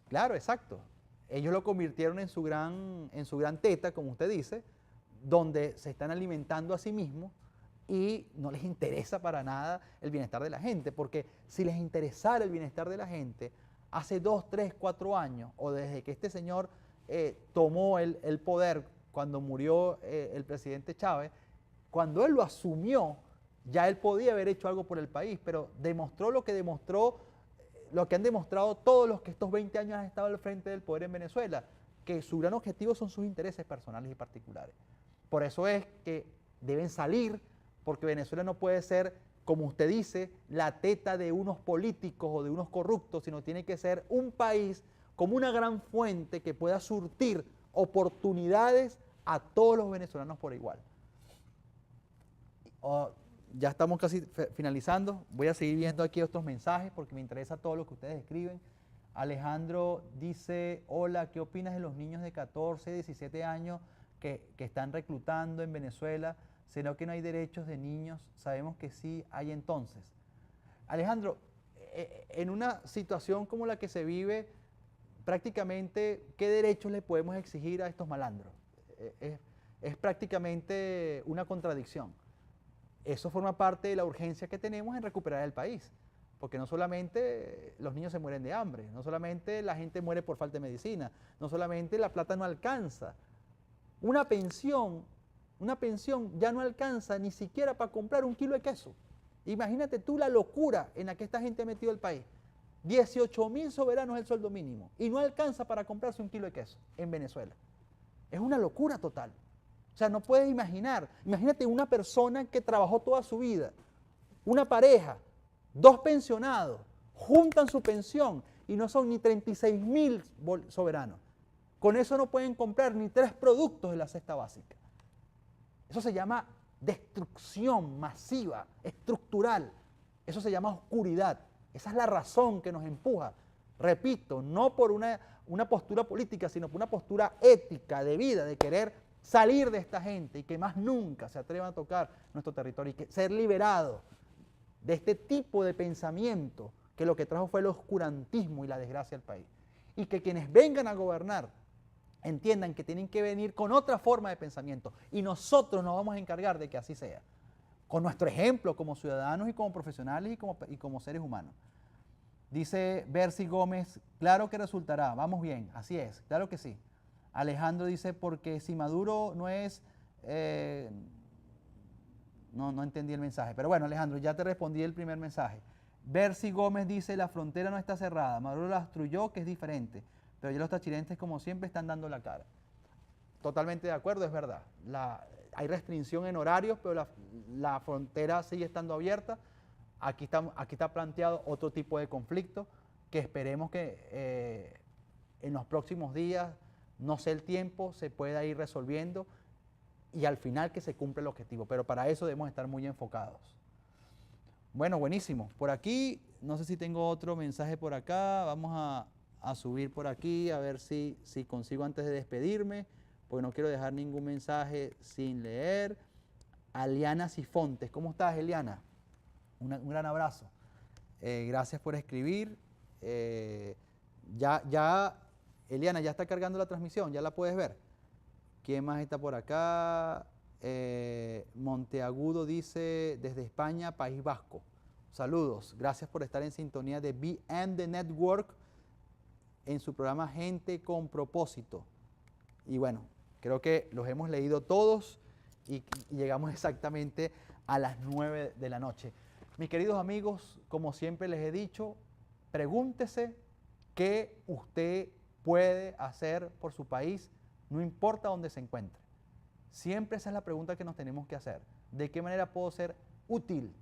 Claro, exacto. Ellos lo convirtieron en su gran teta, como usted dice, donde se están alimentando a sí mismos y no les interesa para nada el bienestar de la gente, porque si les interesara el bienestar de la gente, hace 2, 3, 4 años, o desde que este señor tomó el poder, cuando murió el presidente Chávez, cuando él lo asumió, ya él podía haber hecho algo por el país, pero demostró lo que demostró, lo que han demostrado todos los que estos 20 años han estado al frente del poder en Venezuela, que su gran objetivo son sus intereses personales y particulares. Por eso es que deben salir, porque Venezuela no puede ser, como usted dice, la teta de unos políticos o de unos corruptos, sino tiene que ser un país como una gran fuente que pueda surtir oportunidades a todos los venezolanos por igual. Ya estamos casi finalizando. Voy a seguir viendo aquí otros mensajes porque me interesa todo lo que ustedes escriben. Alejandro dice, hola, ¿qué opinas de los niños de 14, 17 años que están reclutando en Venezuela? ¿Será que no hay derechos de niños? Sabemos que sí hay entonces. Alejandro, en una situación como la que se vive, prácticamente, ¿qué derechos le podemos exigir a estos malandros? Es prácticamente una contradicción. Eso forma parte de la urgencia que tenemos en recuperar el país, porque no solamente los niños se mueren de hambre, no solamente la gente muere por falta de medicina, no solamente la plata no alcanza. Una pensión ya no alcanza ni siquiera para comprar 1 kilo de queso. Imagínate tú la locura en la que esta gente ha metido el país. 18.000 soberanos es el sueldo mínimo y no alcanza para comprarse 1 kilo de queso en Venezuela. Es una locura total. O sea, no puedes imaginar. Imagínate una persona que trabajó toda su vida, una pareja, 2 pensionados, juntan su pensión y no son ni 36.000 soberanos. Con eso no pueden comprar ni 3 productos de la cesta básica. Eso se llama destrucción masiva, estructural. Eso se llama oscuridad. Esa es la razón que nos empuja, repito, no por una postura política, sino por una postura ética, de vida, de querer salir de esta gente y que más nunca se atrevan a tocar nuestro territorio y que ser liberados de este tipo de pensamiento que lo que trajo fue el oscurantismo y la desgracia al país. Y que quienes vengan a gobernar entiendan que tienen que venir con otra forma de pensamiento y nosotros nos vamos a encargar de que así sea, con nuestro ejemplo como ciudadanos y como profesionales y como seres humanos. Dice Bercy Gómez, claro que resultará, vamos bien, así es, claro que sí. Alejandro dice, porque si Maduro no es... no entendí el mensaje, pero bueno, Alejandro, ya te respondí el primer mensaje. Bercy Gómez dice, la frontera no está cerrada, Maduro la destruyó, que es diferente, pero ya los tachirenses, como siempre, están dando la cara. Totalmente de acuerdo, es verdad. Hay restricción en horarios, pero la frontera sigue estando abierta. Aquí está planteado otro tipo de conflicto que esperemos que en los próximos días, no sé el tiempo, se pueda ir resolviendo y al final que se cumpla el objetivo. Pero para eso debemos estar muy enfocados. Bueno, buenísimo. Por aquí, no sé si tengo otro mensaje por acá. Vamos a subir por aquí a ver si consigo antes de despedirme, porque no quiero dejar ningún mensaje sin leer. Aliana Sifontes, ¿cómo estás, Eliana? Un gran abrazo. Gracias por escribir. Eliana, ya está cargando la transmisión, ya la puedes ver. ¿Quién más está por acá? Monteagudo dice, desde España, País Vasco. Saludos, gracias por estar en sintonía de BM The Network en su programa Gente con Propósito. Y bueno, creo que los hemos leído todos y llegamos exactamente a las 9 de la noche. Mis queridos amigos, como siempre les he dicho, pregúntese qué usted puede hacer por su país, no importa dónde se encuentre. Siempre esa es la pregunta que nos tenemos que hacer. ¿De qué manera puedo ser útil?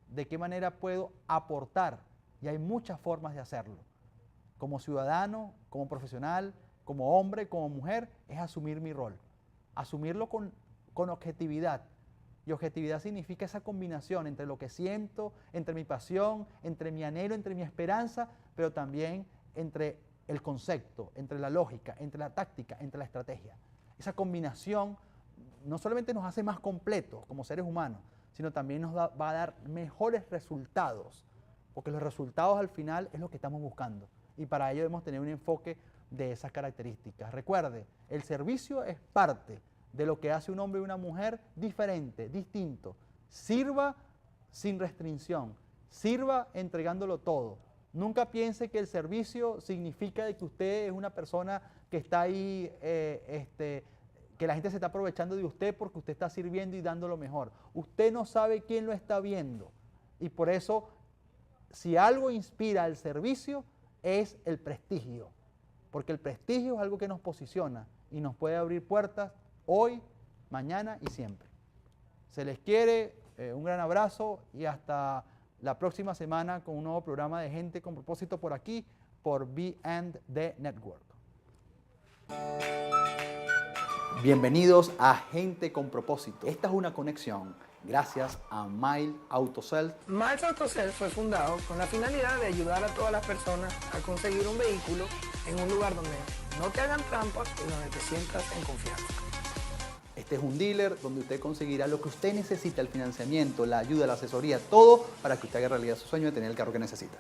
¿De qué manera puedo aportar? Y hay muchas formas de hacerlo. Como ciudadano, como profesional, como hombre, como mujer, es asumir mi rol. Asumirlo con objetividad. Y objetividad significa esa combinación entre lo que siento, entre mi pasión, entre mi anhelo, entre mi esperanza, pero también entre el concepto, entre la lógica, entre la táctica, entre la estrategia. Esa combinación no solamente nos hace más completos como seres humanos, sino también nos va a dar mejores resultados, porque los resultados al final es lo que estamos buscando y para ello debemos tener un enfoque de esas características. Recuerde, el servicio es parte de lo que hace un hombre y una mujer diferente, distinto. Sirva sin restricción, sirva entregándolo todo. Nunca piense que el servicio significa de que usted es una persona que está ahí, que la gente se está aprovechando de usted porque usted está sirviendo y dando lo mejor. Usted no sabe quién lo está viendo y por eso, si algo inspira el servicio, es el prestigio, porque el prestigio es algo que nos posiciona y nos puede abrir puertas hoy, mañana y siempre. Se les quiere, un gran abrazo y hasta la próxima semana con un nuevo programa de Gente con Propósito por aquí, por B&D Network. Bienvenidos a Gente con Propósito. Esta es una conexión gracias a Miles Autosell. Miles Autosell fue fundado con la finalidad de ayudar a todas las personas a conseguir un vehículo en un lugar donde no te hagan trampas y donde te sientas en confianza. Este es un dealer donde usted conseguirá lo que usted necesita, el financiamiento, la ayuda, la asesoría, todo para que usted haga realidad su sueño de tener el carro que necesita.